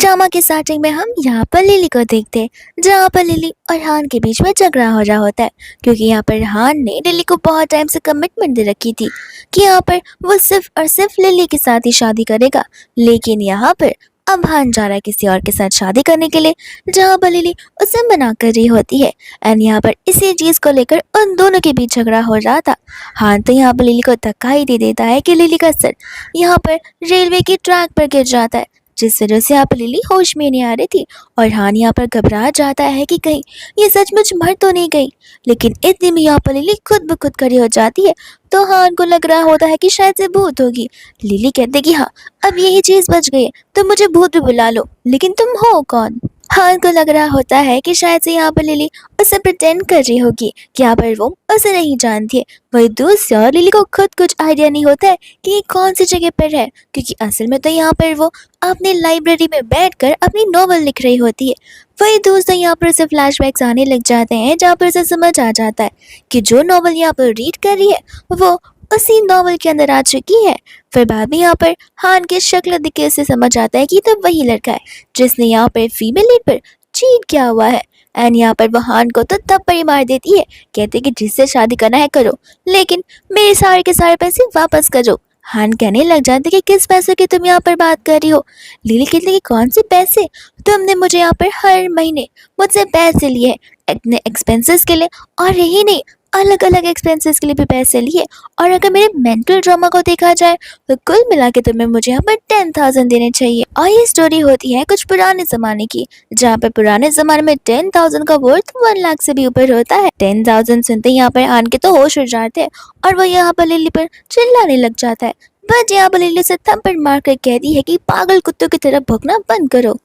Drama के starting में हम यहाँ पर लिली को देखते हैं, जहाँ पर लिली और हान के बीच में झगड़ा हो रहा होता है, क्योंकि यहाँ पर हान ने लिली को बहुत टाइम से कमिटमेंट दे रखी थी कि यहाँ पर वो सिर्फ और सिर्फ लिली के साथ ही शादी करेगा। लेकिन यहाँ पर अब हान जा रहा है किसी और के साथ शादी करने के लिए, जहाँ पर लिली उसे मना कर रही होती है। एंड यहाँ पर इसी चीज को लेकर उन दोनों के बीच झगड़ा हो रहा था। हान तो यहाँ पर लिली को धक्का ही दे देता है कि लिली का सर यहाँ पर रेलवे की ट्रैक पर गिर जाता है, जिस वजह से यहाँ पर लिली होश में नहीं आ रही थी। और हान यहाँ पर घबरा जाता है कि कहीं ये सचमुच मर तो नहीं गई। लेकिन इतनी में यहाँ पर लिली खुद ब खुद खड़ी हो जाती है, तो हान को लग रहा होता है कि शायद से भूत होगी। लिली कहते कि हाँ, अब यही चीज बच गई है, तो मुझे भूत भी बुला लो, लेकिन तुम हो कौन? हान को लग रहा होता है कि शायद से यहाँ पर लिली उसे प्रिटेंड कर रही होगी कि यहाँ पर वो उसे नहीं जानती है। वही दूसरी और लिली को खुद कुछ आइडिया नहीं होता है कि ये कौन सी जगह पर है, क्योंकि असल में तो यहाँ पर वो अपनी लाइब्रेरी में बैठकर अपनी नॉवल लिख रही होती है। वही दोस्तों यहाँ पर उसे फ्लैशबैक्स आने लग जाते हैं, जहाँ पर उसे समझ आ जाता है कि जो नॉवल यहाँ पर रीड कर रही है वो उसी नॉवल के अंदर आ चुकी है। फिर बाद में यहाँ पर हान की शक्ल देख के उसे समझ आता है कि तो वही लड़का है जिसने यहाँ पर फीमेल लीड पर चीट किया हुआ है। एंड यहाँ पर वो हान को तो तब पर ही मार देती है, कहते कि जिससे शादी करना है करो, लेकिन मेरे सारे के सारे पैसे वापस करो। हान कहने लग जाते कि किस पैसे की तुम यहाँ पर बात कर रही हो? लिली कहती कि कौन से पैसे? तुमने मुझे यहाँ पर हर महीने मुझसे पैसे लिए अपने एक्सपेंसेस के लिए, और यही नहीं, अलग अलग एक्सपेंसेस के लिए भी पैसे लिए। और अगर मेरे मेंटल ड्रामा को देखा जाए तो कुल मिला के तुम्हें मुझे यहाँ पर 10,000 देने चाहिए। और ये स्टोरी होती है कुछ पुराने जमाने की, जहाँ पर पुराने जमाने में 10,000 का वर्थ 1 लाख से भी ऊपर होता है। 10,000 सुनते ही यहाँ पर हान के तो होश उड़ जाते हैं और वो यहाँ पर लिली पर चिल्लाने लग जाता है। बट यहाँ पर लिली से थप्पड़ मार कर कहती है कि पागल कुत्तों की तरह भौंकना बंद करो।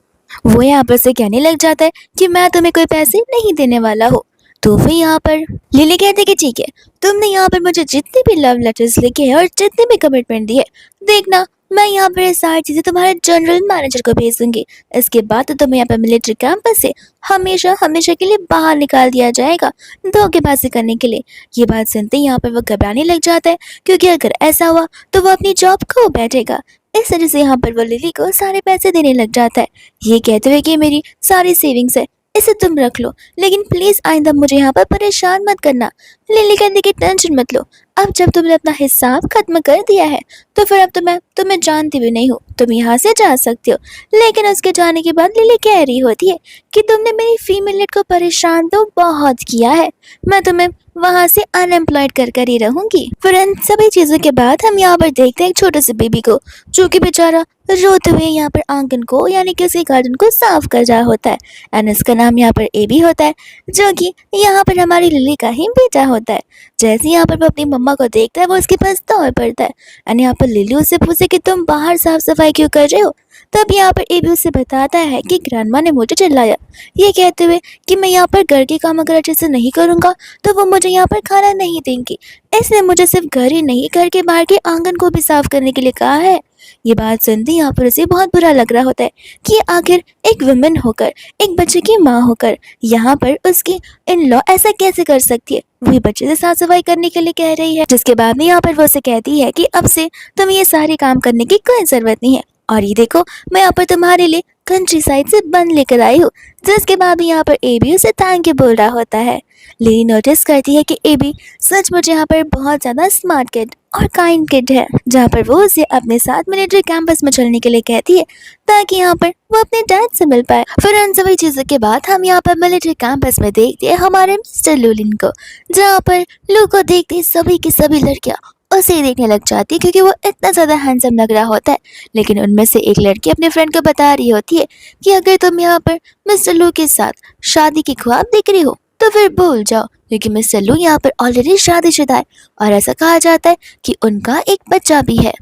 वो यहाँ पर से कहने लग जाता है कि मैं तुम्हें कोई पैसे नहीं देने वाला हूँ। तो फिर यहाँ पर लिली कहती कि ठीक है, तुमने यहाँ पर मुझे जितने भी लव लेटर्स लिखे हैं और जितने भी कमिटमेंट दिए, देखना मैं यहाँ पर ये सारी चीजें तुम्हारे जनरल मैनेजर को भेज दूंगी। इसके बाद तो तुम्हें यहाँ पर मिलिट्री कैंपस से हमेशा हमेशा के लिए बाहर निकाल दिया जाएगा, धोखेबाजी करने के लिए। ये बात सुनते ही यहाँ पर वो घबराने लग जाता है, क्योंकि अगर ऐसा हुआ तो वो अपनी जॉब खो बैठेगा। इस तरह से यहाँ पर वो लिली को सारे पैसे देने लग जाता है, ये कहते हुए कि मेरी सारी सेविंग्स है, इसे तुम रख लो, लेकिन प्लीज आइंदा मुझे यहाँ पर परेशान मत करना। लिली कहती कि टेंशन मत लो, अब जब तुमने अपना हिसाब खत्म कर दिया है तो फिर अब तो मैं तुम्हें जानती भी नहीं हूँ, तुम यहाँ से जा सकते हो। लेकिन उसके जाने के बाद लिली कह रही होती है कि तुमने मेरी फीमेल लीड को परेशान तो बहुत किया है, मैं तुम्हें वहां से अनएम्प्लॉयड कर कर ही रहूंगी। फिर इन सभी चीजों के बाद हम यहाँ पर देखते हैं एक छोटे से बेबी को, जो कि बेचारा रोते हुए यहाँ पर आंगन को यानी कि उसी गार्डन को साफ कर रहा होता है। एंड इसका नाम यहाँ पर एबी होता है, जो कि यहाँ पर हमारी लिली का ही बेटा होता है। जैसे यहाँ पर वो अपनी मम्मा को देखता है वो उसके पास दौड़ पड़ता है। एंड यहाँ पर लिली उससे पूछे कि तुम बाहर साफ सफाई क्यों कर रहे हो? तब यहाँ पर एबी उससे बताता है कि ग्रैंडमा ने मुझे चिल्लाया, ये कहते हुए कि मैं यहाँ पर घर के काम अगर अच्छे से नहीं करूँगा तो वो मुझे यहाँ पर खाना नहीं देंगी, इसलिए मुझे सिर्फ घर ही नहीं घर के बाहर के आंगन को भी साफ करने के लिए कहा है। ये बात सुनते यहाँ पर उसे बहुत बुरा लग रहा होता है कि आखिर एक वुमेन होकर, एक बच्चे की माँ होकर यहाँ पर उसकी इन लॉ ऐसा कैसे कर सकती है, वही बच्चे से साफ सफाई करने के लिए कह रही है। जिसके बाद में यहाँ पर वो उसे कहती है कि अब से तुम्हें ये सारे काम करने की कोई जरूरत नहीं है, और ये देखो मैं यहाँ पर तुम्हारे लिए कंट्री साइड से बन लेकर आई हूँ। जिसके बाद भी यहाँ पर एबी उसे थैंक यू बोल रहा होता है। लिली नोटिस करती है कि एबी सच मुझे यहाँ पर बहुत ज्यादा स्मार्ट किड और काइंड किड है, जहाँ पर वो उसे अपने साथ मिलिट्री कैंपस में चलने के लिए कहती है ताकि यहाँ पर वो अपने डैड से मिल पाए। फिर इन सभी चीजों के बाद हम यहाँ पर मिलिट्री कैंपस में देखते हैं हमारे मिस्टर लूलिन को, जहाँ पर लू को देखते सभी की सभी लड़कियां उसे ही देखने लग जाती है, क्योंकि वो इतना ज्यादा हैंडसम लग रहा होता है। लेकिन उनमें से एक लड़की अपने फ्रेंड को बता रही होती है कि अगर तुम यहाँ पर मिस्टर लू के साथ शादी की ख्वाब देख रही हो तो फिर भूल जाओ, क्योंकि मिस्टर लू यहाँ पर ऑलरेडी शादीशुदा है और ऐसा कहा जाता है कि उनका एक बच्चा भी है।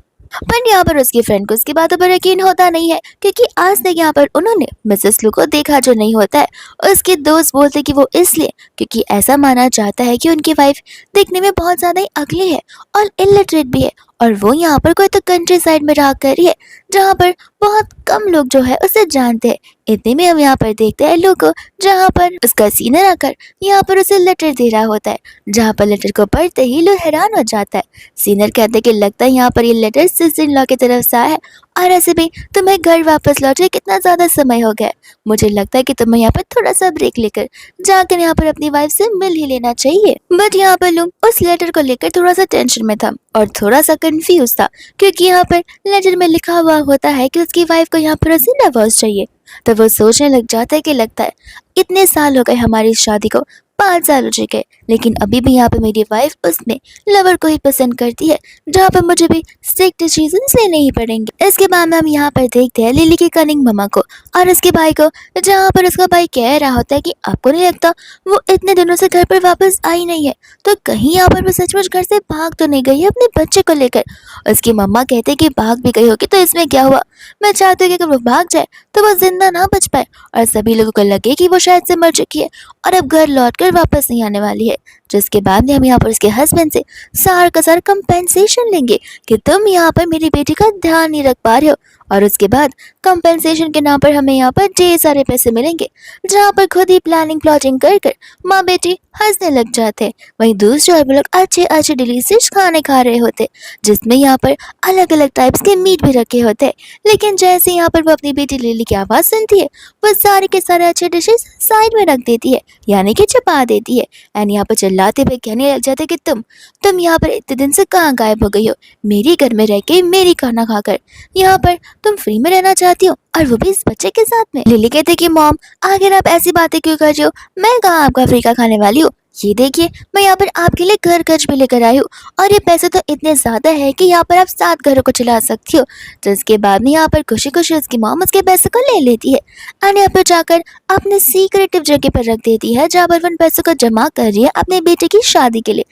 पर यहाँ पर उसकी फ्रेंड को उसकी बातों पर यकीन होता नहीं है, क्योंकि आज तक यहाँ पर उन्होंने मिसेस लू को देखा जो नहीं होता है। उसके दोस्त बोलते कि वो इसलिए क्योंकि ऐसा माना जाता है कि उनकी वाइफ दिखने में बहुत ज्यादा ही अगली है और इलिटरेट भी है, और वो यहाँ पर कोई तो कंट्री साइड में रह कर रही है जहाँ पर बहुत कम लोग जो है उसे जानते हैं। इतने में हम यहाँ पर देखते हैं लू को, जहाँ पर उसका सीनियर आकर यहाँ पर उसे लेटर दे रहा होता है, जहाँ पर लेटर को पढ़ते ही लू हैरान हो जाता है। सीनियर कहते कि लगता है यहाँ पर ये लेटर सिस्टर इन लॉ की तरफ से आया है और ऐसे भी तुम्हें घर वापस लौटे कितना ज़्यादा समय हो गया है। मुझे लगता है कि तुम्हें यहाँ पर थोड़ा सा ब्रेक लेकर जाकर यहाँ पर अपनी वाइफ से मिल ही लेना चाहिए। बट यहाँ पर लूम उस लेटर को लेकर थोड़ा सा टेंशन में था और थोड़ा सा कंफ्यूज था, क्योंकि यहाँ पर लेटर में लिखा हुआ होता है कि उसकी वाइफ को यहाँ पर उसे डिवोर्स चाहिए। तो वो सोचने लग जाता है कि लगता है इतने साल हो गए हमारी इस शादी को, 5 साल हो चुके, लेकिन अभी भी यहाँ पे मेरी वाइफ उसने लवर को ही पसंद करती है, जहाँ पर मुझे भी स्ट्रिक्ट डिसीजन लेने ही पड़ेंगे। इसके बाद में हम यहाँ पर देखते हैं लिली की कनिंग मम्मा को और उसके भाई को, जहाँ पर उसका भाई कह रहा होता है कि आपको नहीं लगता वो इतने दिनों से घर पर वापस आई नहीं है, तो कहीं यहाँ पर वो सचमुच घर से भाग तो नहीं गई है अपने बच्चे को लेकर। उसकी मम्मा कहते हैं कि भाग भी गई होगी तो इसमें क्या हुआ, मैं चाहती हूँ कि अगर वो भाग जाए तो वो जिंदा ना बच पाए और सभी लोगों को लगे कि वो शायद से मर चुकी है और अब घर लौटकर वापस नहीं आने वाली है। जिसके बाद में हम यहाँ पर उसके हस्बैंड से सार का सारा कंपेंसेशन लेंगे कि तुम यहाँ पर मेरी बेटी का ध्यान नहीं रख पा रहे हो, और उसके बाद कंपेंसेशन के नाम पर हमें यहाँ पर ढेर सारे पैसे मिलेंगे, जहाँ पर खुद ही प्लानिंग प्लॉटिंग कर कर माँ बेटी हंसने लग जाते हैं। वहीं दूसरी ओर वो लोग अच्छे अच्छे डिलीशियस खाने खा रहे होते, जिसमें यहाँ पर अलग अलग टाइप्स के मीट भी रखे होते हैं। लेकिन जैसे यहाँ पर वो अपनी बेटी लिली की आवाज़ सुनती है, वो सारे के सारे अच्छे डिशेस साइड में रख देती है, यानी कि छुपा देती है। एंड यहाँ पर चिल्लाते हुए कहने लग जाते कि तुम यहाँ पर इतने दिन से कहाँ गायब हो गई हो, मेरी घर में रह के मेरी खाना खाकर यहाँ पर तुम फ्री में रहना चाहती हो, और वो भी इस बच्चे के साथ में। लिली कहते कि मॉम आखिर आप ऐसी बातें क्यों कर रही हो, मैं कहाँ आपका फ्री का खाने वाली हूँ, ये देखिए मैं यहाँ पर आपके लिए घर खर्च भी लेकर आई हूँ, और ये पैसे तो इतने ज़्यादा है कि यहाँ पर आप 7 घरों को चला सकती हो। तो इसके बाद में यहाँ पर खुशी खुशी उसकी मॉम उसके पैसे को ले लेती है और यहाँ पर जाकर अपने सीक्रेटिव जगह पर रख देती है, जहाँ पर उन पैसों को जमा कर रही है अपने बेटे की शादी के लिए।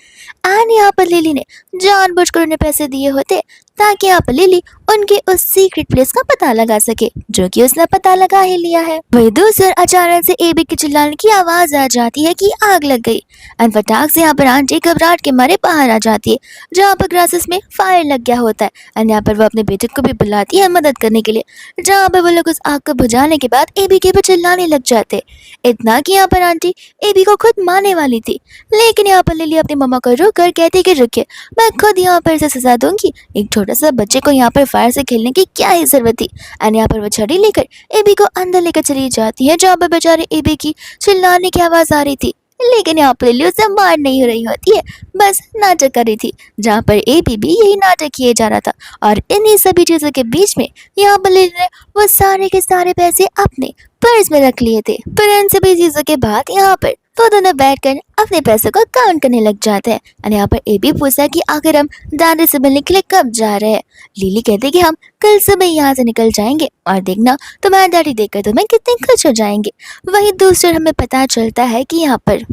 एंड यहाँ पर लिली ने जानबूझकर उन्हें पैसे दिए होते ताकि यहाँ पर लिली उनके उस सीक्रेट प्लेस का पता लगा सके, जो कि उसने पता लगा ही लिया है। वही दूसरी अचानक से एबी के चिल्लाने की आवाज आ जाती है कि आग लग गई, एंड फटाक से यहाँ पर आंटी घबराहट के मारे बाहर आ जाती है, जहाँ पर ग्रासेस में फायर लग गया होता है। एंड यहाँ पर वो अपने बेटे को भी बुलाती है मदद करने के लिए, जहाँ पर वो लोग उस आग को बुझाने के बाद एबी के ऊपर चिल्लाने लग जाते, इतना कि यहाँ पर आंटी एबी को खुद मारने वाली थी। लेकिन यहाँ पर लिली अपनी मम्मा को रोक कर कहती कि रुकिए, मैं खुद यहाँ पर इसे सजा दूंगी, एक छोटा सा बच्चे को यहाँ पर फायर से खेलने की क्या ही जरूरत थी। एंड यहाँ पर वो छड़ी लेकर एबी को अंदर लेकर चली जाती है, जहाँ पर बेचारे एबी की चिल्लाने की आवाज आ रही थी। लेकिन यहाँ पर लिली उसे मार नहीं रही होती है, बस नाटक कर रही थी, जहाँ पर एबी भी यही नाटक किए जा रहा था। और इन्हीं सभी चीजों के बीच में यहाँ पर लिली ने वो सारे के सारे पैसे अपने पर्स में रख लिए थे। पर इन सभी चीजों के बाद यहाँ पर वो दोनों बैठकर अपने पैसों को काउंट करने लग जाते हैं। और यहाँ पर एबी पूछता है कि आखिर हम दादी से मिलने के लिए कब जा रहे हैं। लिली कहते कि हम कल सुबह यहाँ से निकल जाएंगे, और देखना तुम्हारा डैडी देखकर तुम्हें कितने खुश हो जाएंगे। वहीं दूसरी ओर हमें पता चलता है कि यहाँ पर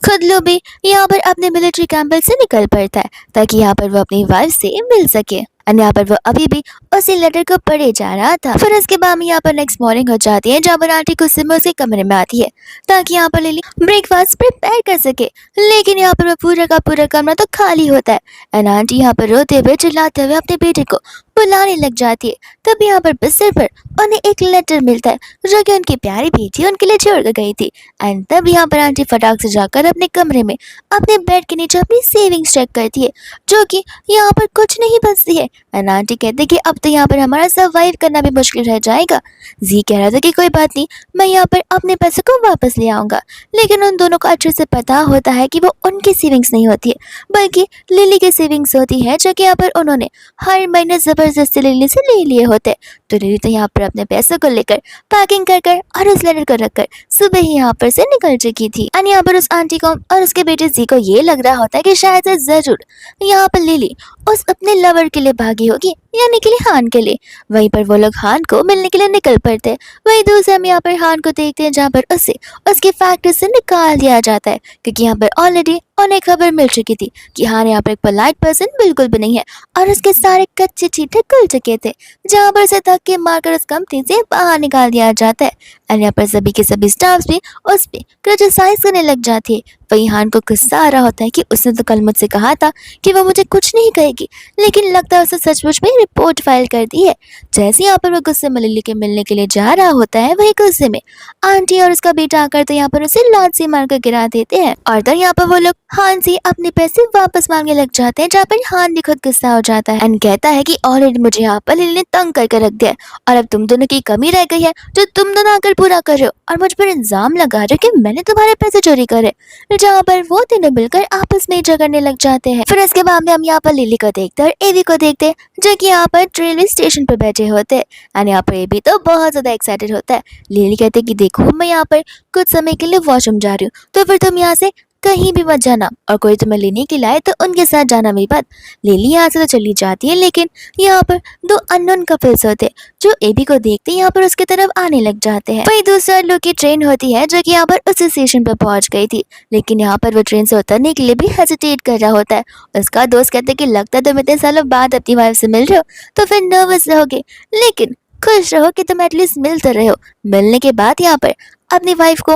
खुद लो भी यहाँ पर अपने मिलिट्री कैंप से निकल पड़ता है, ताकि यहाँ पर वो अपनी वाइफ से मिल सके। और यहाँ पर वो अभी भी उसी लेटर को पढ़े जा रहा था। फिर उसके बाद में यहाँ पर नेक्स्ट मॉर्निंग हो जाती है, जहाँ पर आंटी गुस्से में उसके कमरे में आती है ताकि यहाँ पर लिली ब्रेकफास्ट प्रिपेयर कर सके। लेकिन यहाँ पर वो पूरा का पूरा कमरा तो खाली होता है, एंड आंटी यहाँ पर रोते हुए चिल्लाते हुए अपने बेटे को बुलाने लग जाती है। तब यहाँ पर बिस्तर पर उन्हें एक लेटर मिलता है, जो कि उनकी प्यारी बेटी उनके लिए छोड़ कर गई थी। एंड तब यहाँ पर आंटी फटाक से जाकर अपने कमरे में अपने बेड के नीचे अपनी सेविंग्स चेक करती है, जो कि यहाँ पर कुछ नहीं बचती है। एंड आंटी कहते कि अब तो यहाँ पर हमारा सर्वाइव करना भी मुश्किल रह जाएगा। जी कह रहा था कि कोई बात नहीं, मैं यहाँ पर अपने पैसे को वापस ले आऊंगा। लेकिन उन दोनों को अच्छे से पता होता है कि वो उनकी सेविंग्स नहीं होती है, बल्कि लिली की सेविंग्स होती है, जो कि यहाँ पर उन्होंने हर महीने जबरदस्ती लिली से ले लिए होते। तो लिली तो यहाँ पर अपने पैसों को लेकर पैकिंग कर कर और उस लेटर को रखकर सुबह ही यहाँ पर से निकल चुकी थी। और यहाँ पर उस आंटी को और उसके बेटे जी को ये लग रहा होता है कि शायद से जरूर यहाँ पर लिली उस अपने लवर के लिए भागी होगी, यानी कि हान के लिए। वहीं पर वो लोग हान को मिलने के लिए निकल पड़ते हैं। वहीं दूसरे हम यहाँ पर हान को देखते हैं, जहाँ पर उसे उसकी फैक्ट्री से निकाल दिया जाता है, क्योंकि यहाँ पर ऑलरेडी उन्हें खबर मिल चुकी थी कि हान यहाँ पर एक पोलाइट पर्सन बिल्कुल भी नहीं है, और उसके सारे कच्चे चीटे खुल चुके थे, जहाँ पर से धक्के मारकर उस कंपनी से बाहर निकाल दिया जाता है। और यहाँ पर सभी के सभी स्टाफ भी उस पर क्रिटिसाइज करने लग जाती है। वहीं हान को गुस्सा आ रहा होता है कि उसने तो कल मुझसे कहा था कि वो मुझे कुछ नहीं कहेगी, लेकिन लगता है उसने सचमुच में रिपोर्ट फाइल कर दी है। जैसे यहाँ पर वो गुस्से में लिली के मिलने के लिए जा रहा होता है, वही गुस्से में आंटी और उसका बेटा आकर तो यहाँ पर उसे लात से मारकर गिरा देते हैं और तो यहाँ पर वो लोग हान से अपने पैसे वापस मांगने लग जाते हैं, जहाँ पर हान भी खुद गुस्सा हो जाता है एंड कहता है कि ऑलरेडी मुझे यहाँ पर लिली ने तंग करके रख दिया है और अब तुम दोनों की कमी रह गई है जो तुम दोनों आकर पूरा कर रहे हो और मुझ पर इल्जाम लगा रहे हो कि मैंने तुम्हारे पैसे चोरी करे, जहाँ पर वो तीनों मिलकर आपस में झगड़ने लग जाते हैं। फिर उसके बाद में हम यहाँ पर लिली को देखते हैं और एवी को देखते हैं जो कि यहाँ पर रेलवे स्टेशन पर बैठे होते हैं एंड यहाँ पर एवी तो बहुत ज्यादा एक्साइटेड होता है। लिली कहते हैं कि देखो मैं यहाँ पर कुछ समय के लिए वॉशरूम जा रही हूँ, तो फिर तुम यहाँ से कहीं भी मत जाना और कोई तुम्हें लेने के लिए आए तो उनके साथ जाना भी मत। लिली यहाँ से तो चली जाती है, लेकिन यहाँ पर दो अननोन कपल्स होते हैं जो एबी को देखते यहाँ पर उसकी तरफ आने लग जाते हैं। वही दूसरा लोग की ट्रेन होती है जो कि यहाँ पर उस स्टेशन पर पहुंच गई थी, लेकिन यहाँ पर वो ट्रेन से उतरने के लिए भी हेजिटेट कर रहा होता है। उसका दोस्त कहते हैं कि लगता है तुम इतने सालों बाद अपनी वाइफ से मिल रहे हो तो फिर नर्वस रहोगे, लेकिन खुश रहो कि तुम एटलीस्ट मिल तो रहे हो। मिलने के बाद यहाँ पर अपनी वाइफ को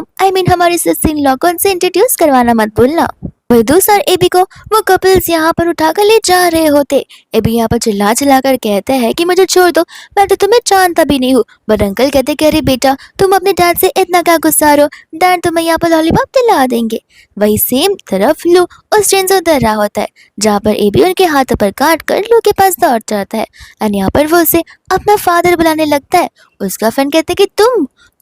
हमारी सिस्टर इन लॉ को उनसे इंट्रोड्यूस करवाना मत भूलना। वही दूसरा एबी को वो कपल्स यहाँ पर उठाकर ले जा रहे होते। एबी यहाँ पर चिल्ला चिल्ला कर कहते हैं कि मुझे छोड़ दो, मैं तो तुम्हें जानता भी नहीं हूँ। बट अंकल कहते कि अरे बेटा तुम अपने डैड से इतना क्या गुस्सा रहो, डैड तुम्हें यहाँ पर लॉलीपॉप दिला देंगे। वही सेम तरफ लू उस ट्रेन से उतर रहा होता है, जहाँ पर एबी उनके हाथों पर काट कर लू के पास दौड़ जाता है एंड यहाँ पर वो उसे अपना फादर बुलाने लगता है। उसका फ्रेंड कहते कि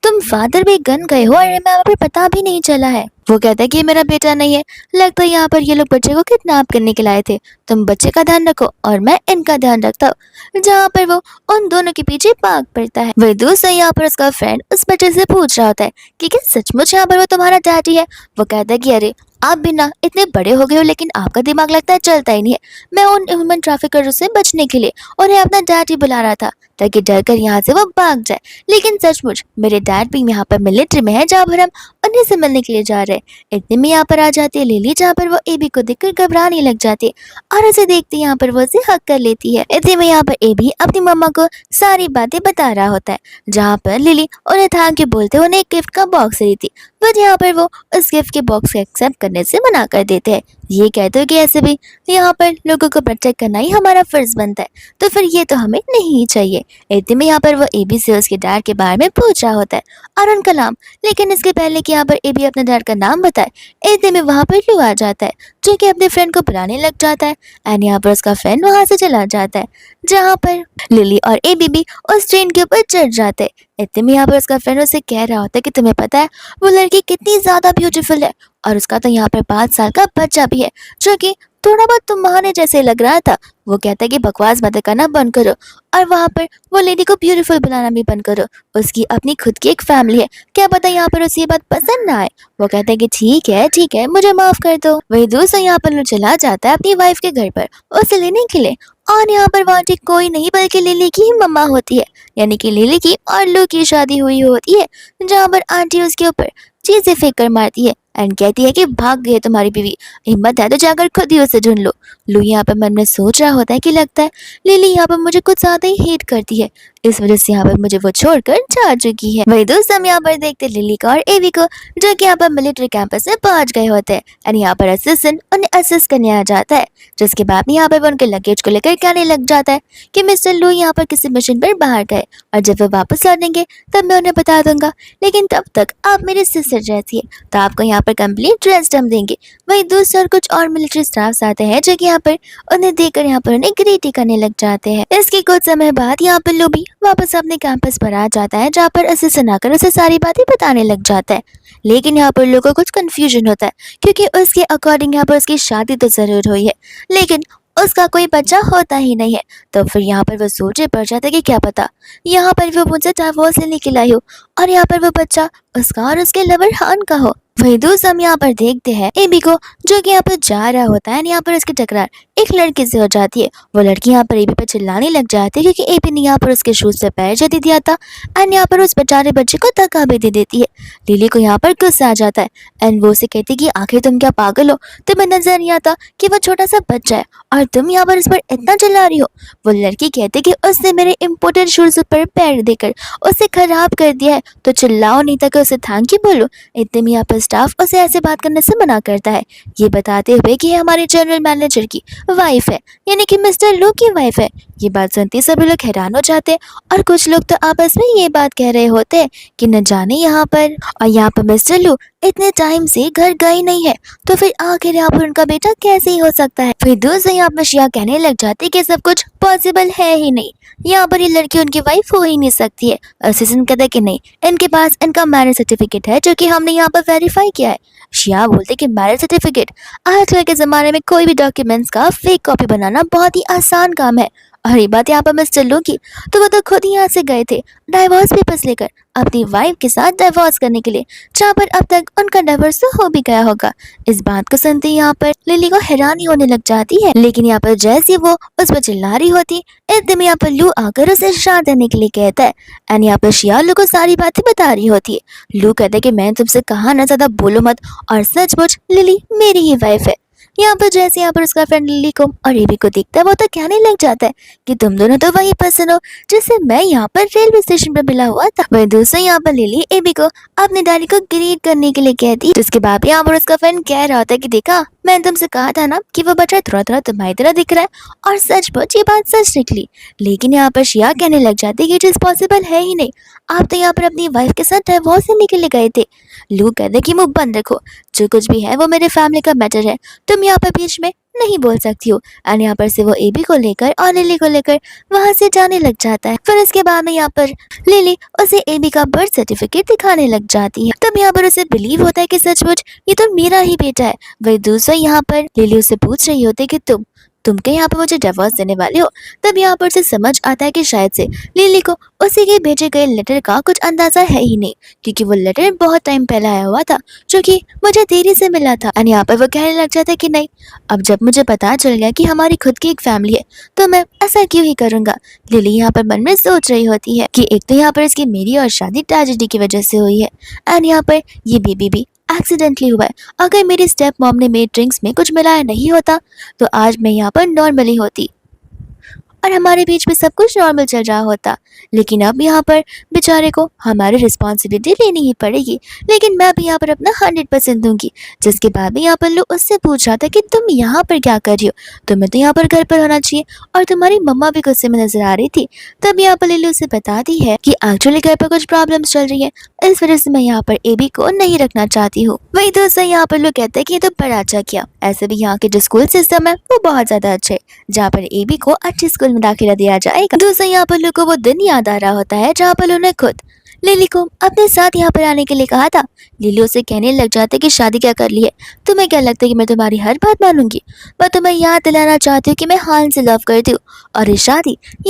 तुम फादर भी गन गए हो और मैं पर पता भी नहीं चला है। वो कहता है कि ये मेरा बेटा नहीं है, लगता है यहाँ पर ये लोग बच्चे को किडनैप करने के लाए थे, तुम बच्चे का ध्यान रखो और मैं इनका ध्यान रखता हूँ। जहाँ पर वो उन दोनों के पीछे भाग पड़ता है। वही दूसरा यहाँ पर उसका फ्रेंड उस बच्चे से पूछ रहा होता है कि क्या सचमुच यहाँ पर वो तुम्हारा डैडी है। वो कहता है कि अरे आप भी ना इतने बड़े हो गए हो, लेकिन आपका दिमाग लगता है चलता ही नहीं है। मैं उन ह्यूमन ट्रैफिकरों से बचने के लिए उन्हें अपना डैडी बुला रहा था ताकि डर कर यहाँ से वो भाग जाए, लेकिन सचमुच मेरे डैड भी यहाँ पर मिलिट्री में है, जहाँ पर हम उन्हीं से मिलने के लिए जा रहे हैं। इतने में यहाँ पर आ जाती है लिली, जहाँ पर वो एबी को देखकर घबराने लग जाती है और उसे देखते यहाँ पर वो उसे हक कर लेती है। इतने में यहाँ पर एबी अपनी मम्मा को सारी बातें बता रहा होता है, जहाँ पर लिली उन्हें थैंक यू बोलते उन्हें एक गिफ्ट का बॉक्स दी थी, बट यहाँ पर वो उस गिफ्ट के बॉक्स को एक्सेप्ट करने से मना कर देते हैं। ये कहते हो कि ऐसे भी यहाँ पर लोगों को प्रोटेक्ट करना ही हमारा फर्ज बनता है, तो फिर ये तो हमें नहीं चाहिए। इतने में यहाँ पर वो एबी से उसके डैड के बारे में पूछ रहा होता है और उनका नाम, लेकिन इसके पहले कि यहाँ पर एबी अपने डैड का नाम बताए, इतने में वहाँ पर लू आ जाता है जो कि अपने फ्रेंड को बुलाने लग जाता है एंड यहाँ पर उसका फ्रेंड वहाँ से चला जाता है, जहाँ पर लिली और एबी भी उस ट्रेन के ऊपर चढ़ जाते हैं। इतने में यहाँ पर उसका फ्रेंड उसे कह रहा होता है कि तुम्हें पता है वो लड़की कितनी ज्यादा ब्यूटीफुल है और उसका तो यहाँ पर 5 साल का बच्चा भी है जो कि थोड़ा बहुत तुम्हारे जैसे लग रहा था। वो कहता है कि बकवास बातें करना बंद करो और वहाँ पर वो लेडी को ब्यूटीफुल बनाना भी बंद करो, उसकी अपनी खुद की एक फैमिली है, क्या पता यहाँ पर उसे ये बात पसंद ना आए। वो कहता है कि ठीक है मुझे माफ कर दो। वही दूसरा यहाँ पर चला जाता है अपनी वाइफ के घर पर उसे लेने के लिए और यहाँ पर वहाँ कोई नहीं बल्कि लिली की ही मम्मा होती है, यानी कि लिली की और लू की शादी हुई होती है, जहाँ पर आंटी उसके ऊपर चीजें फेंक कर मारती है एंड कहती है कि भाग गई है तुम्हारी बीवी, हिम्मत है तो जाकर खुद ही उसे ढूंढ लो। लू यहाँ पर मन में सोच रहा होता है कि लगता है लिली यहाँ पर मुझे कुछ ज्यादा ही हेट करती है, इस वजह से यहाँ पर मुझे वो छोड़कर जा चुकी है। वही दोस्त हम यहाँ पर देखते लिली को और एवी को जो कि यहाँ पर मिलिट्री कैंपस में पहुंच गए होते हैं एंड यहाँ पर असिस्टेंट उन्हें असिस्ट करने आ जाता है, जिसके बाद में यहाँ पर वो उनके लगेज को लेकर कहने लग जाता है कि मिस्टर लू यहाँ पर किसी मिशन पर बाहर गए और जब वो वापस लौटेंगे तब मैं उन्हें बता दूंगा, लेकिन तब तक आप मेरी सिस्टर रहती है तो आपको यहाँ पर कंप्लीट रेस्ट हम देंगे। वही दूसरे और कुछ और मिलिट्री स्टाफ आते हैं जो कि यहाँ पर उन्हें देखकर यहाँ पर उन्हें ग्रीटी करने लग जाते हैं। इसके कुछ समय बाद यहाँ पर लू भी वापस अपने कैंपस पर आ जाता है, जहाँ पर असिस्टेंट आकर उसे सारी बातें बताने लग जाता है, लेकिन यहाँ पर लोगों को कुछ कंफ्यूजन होता है क्योंकि उसके अकॉर्डिंग यहाँ पर उसकी शादी तो जरूर हुई है लेकिन उसका कोई बच्चा होता ही नहीं है। तो फिर यहाँ पर वो सोचे पड़ जाता है कि क्या पता यहाँ पर वो मुझसे डिवोर्स लेने के लाई हो और यहाँ पर वो बच्चा उसका और उसके लवर हान का हो। वही दूसरा हम यहाँ पर देखते हैं एबी को जो कि यहाँ पर जा रहा होता है, यहाँ पर उसकी टकरार एक लड़के से हो जाती है। वो लड़की यहाँ पर एबी पर चिल्लाने लग जाती है क्योंकि एबी ने यहाँ पर उसके शूज पे पैर जदी दिया था एंड यहाँ पर उस बेचारे बच्चे को धक्का भी दे देती है। लिली को यहाँ पर गुस्सा आ जाता है एंड वो उसे कहती है कि आखिर तुम क्या पागल हो, तुम्हें नजर नहीं आता कि वो छोटा सा बच्चा है और तुम यहाँ पर इस पर इतना चिल्ला रही हो। वो लड़की कहती है कि उसने मेरे इम्पोर्टेंट शूज पर पैर देकर उसे खराब कर दिया है, तो चिल्लाओ नहीं तक उसे थैंक यू बोलो। इतने में यहाँ पर स्टाफ उसे ऐसे बात करने से मना करता है, ये बताते हुए कि ये हमारे जनरल मैनेजर की वाइफ है, यानी कि मिस्टर लू की वाइफ है। ये बात सुनते सभी लोग हैरान हो जाते हैं और कुछ लोग तो आपस में ये बात कह रहे होते हैं कि न जाने यहाँ पर और यहाँ पर मिस्टर लू इतने टाइम से घर गई नहीं है, तो फिर आखिर यहाँ पर उनका बेटा कैसे ही हो सकता है। फिर दूसरे यहाँ पर शिया कहने लग जाती है कि सब कुछ पॉसिबल है ही नहीं, यहाँ पर ये लड़की उनकी वाइफ हो ही नहीं सकती है। असिस्टेंट कहता है कि नहीं, इनके पास इनका मैरिज सर्टिफिकेट है जो कि हमने यहाँ पर वेरीफाई किया है। शिया बोलते कि मैरिज सर्टिफिकेट, आजकल के ज़माने में कोई भी डॉक्यूमेंट्स का फेक कॉपी बनाना बहुत ही आसान काम है। और ये बात यहाँ पर मिस्टर लू की, तो वो तो खुद ही यहाँ से गए थे डाइवोर्स पेपर्स लेकर अपनी वाइफ के साथ डाइवोर्स करने के लिए, जहाँ पर अब तक उनका डाइवोर्स तो हो भी गया होगा। इस बात को सुनते ही यहाँ पर लिली को हैरानी होने लग जाती है, लेकिन यहाँ पर जैसे वो उस पर चिल्ला रही होती, इतने में यहाँ पर लू आकर उसे शांत देने के लिए कहता है एंड यहाँ पर शिया लू को सारी बातें बता रही होती है। लू कहता है कि मैं तुमसे कहा ना ज्यादा बोलो मत, और सचमुच लिली मेरी ही वाइफ है। यहाँ पर जैसे यहाँ पर उसका फ्रेंड लिली को और एबी को देखता है, वो तो कहने लग जाता है कि तुम दोनों तो वही पर्सन हो जिससे मैं यहाँ पर रेलवे स्टेशन पर मिला हुआ था। वही दूसरा यहाँ पर लिली एबी को अपने डैडी को ग्रीट करने के लिए कहती है, जिसके बाद यहाँ पर उसका फ्रेंड कह रहा होता है कि देखा, मैंने तुमसे कहा था ना कि वो बच्चा थोड़ा थोड़ा तुम्हारी तरह दिख रहा है, और सचमुच ये बात सच निकली। लेकिन यहाँ पर शिया कहने लग जाती है कि चीज पॉसिबल है ही नहीं, आप तो यहाँ पर अपनी वाइफ के साथ डिवोर्स लेने के लिए गए थे। लू कहते कि मुंह बंद रखो, जो कुछ भी है वो मेरे फैमिली का मैटर है, तुम यहाँ पर बीच में नहीं बोल सकती हो। एंड यहाँ पर से वो एबी को लेकर और लिली को लेकर वहां से जाने लग जाता है। फिर इसके बाद में यहाँ पर लिली उसे एबी का बर्थ सर्टिफिकेट दिखाने लग जाती है। तब यहाँ पर उसे बिलीव होता है कि सचमुच ये तो मेरा ही बेटा है। वही दूसरा यहाँ पर लिली उसे पूछ रही होती है कि तुम क्या यहाँ पर मुझे डिवोर्स देने वाले हो। तब यहाँ पर से समझ आता है कि शायद से लिली को उसी के भेजे गए लेटर का कुछ अंदाजा है ही नहीं, क्योंकि वो लेटर बहुत टाइम पहले आया हुआ था जो कि मुझे देरी से मिला था। और यहाँ पर वो कहने लग जाता है कि नहीं, अब जब मुझे पता चल गया कि हमारी खुद की एक फैमिली है तो मैं ऐसा क्यों ही करूंगा। लिली यहाँ पर मन में सोच रही होती है कि एक तो यहाँ पर इसकी मेरी और शादी ट्रेजेडी की वजह से हुई है, एंड यहाँ पर ये बेबी भी एक्सीडेंटली हुआ है। अगर मेरी स्टेप मॉम ने मेरे ड्रिंक्स में कुछ मिलाया नहीं होता तो आज मैं यहाँ पर नॉर्मली होती और हमारे बीच में सब कुछ नॉर्मल चल रहा होता। लेकिन अब यहाँ पर बेचारे को हमारी रिस्पॉन्सिबिलिटी लेनी ही पड़ेगी, लेकिन मैं भी यहाँ पर अपना 100% दूंगी। जिसके बाद भी यहाँ पर लोग उससे पूछ रहा था कि तुम यहाँ पर क्या कर रही हो, तुम्हें तो यहाँ पर घर पर होना चाहिए, और तुम्हारी मम्मा भी गुस्से में नजर आ रही थी। तब यहाँ पर लिली उसे बताती है कि एक्चुअली घर पर कुछ प्रॉब्लम्स चल रही है, इस वजह से मैं यहाँ पर एबी को नहीं रखना चाहती हूँ। वही दोस्तों यहाँ पर लोग कहते हैं कि ये तो बड़ा अच्छा किया, ऐसे भी यहाँ के जो स्कूल सिस्टम है वो बहुत ज्यादा अच्छे, जहाँ पर एबी को अच्छे स्कूल में दाखिला दिया जाएगा। दूसरा यहाँ पर लोग को वो दिन याद आ रहा होता है जहाँ पर उन्होंने खुद लिली को अपने साथ यहाँ पर आने के लिए कहा था। लिली उसे कहने लग जाते है कि शादी क्या कर ली है, तुम्हें क्या लगता है कि मैं तुम्हारी हर बात मानूंगी। मैं तुम्हें याद दिलाना चाहती हूँ कि मैं हाल से लव करती हूँ, और ये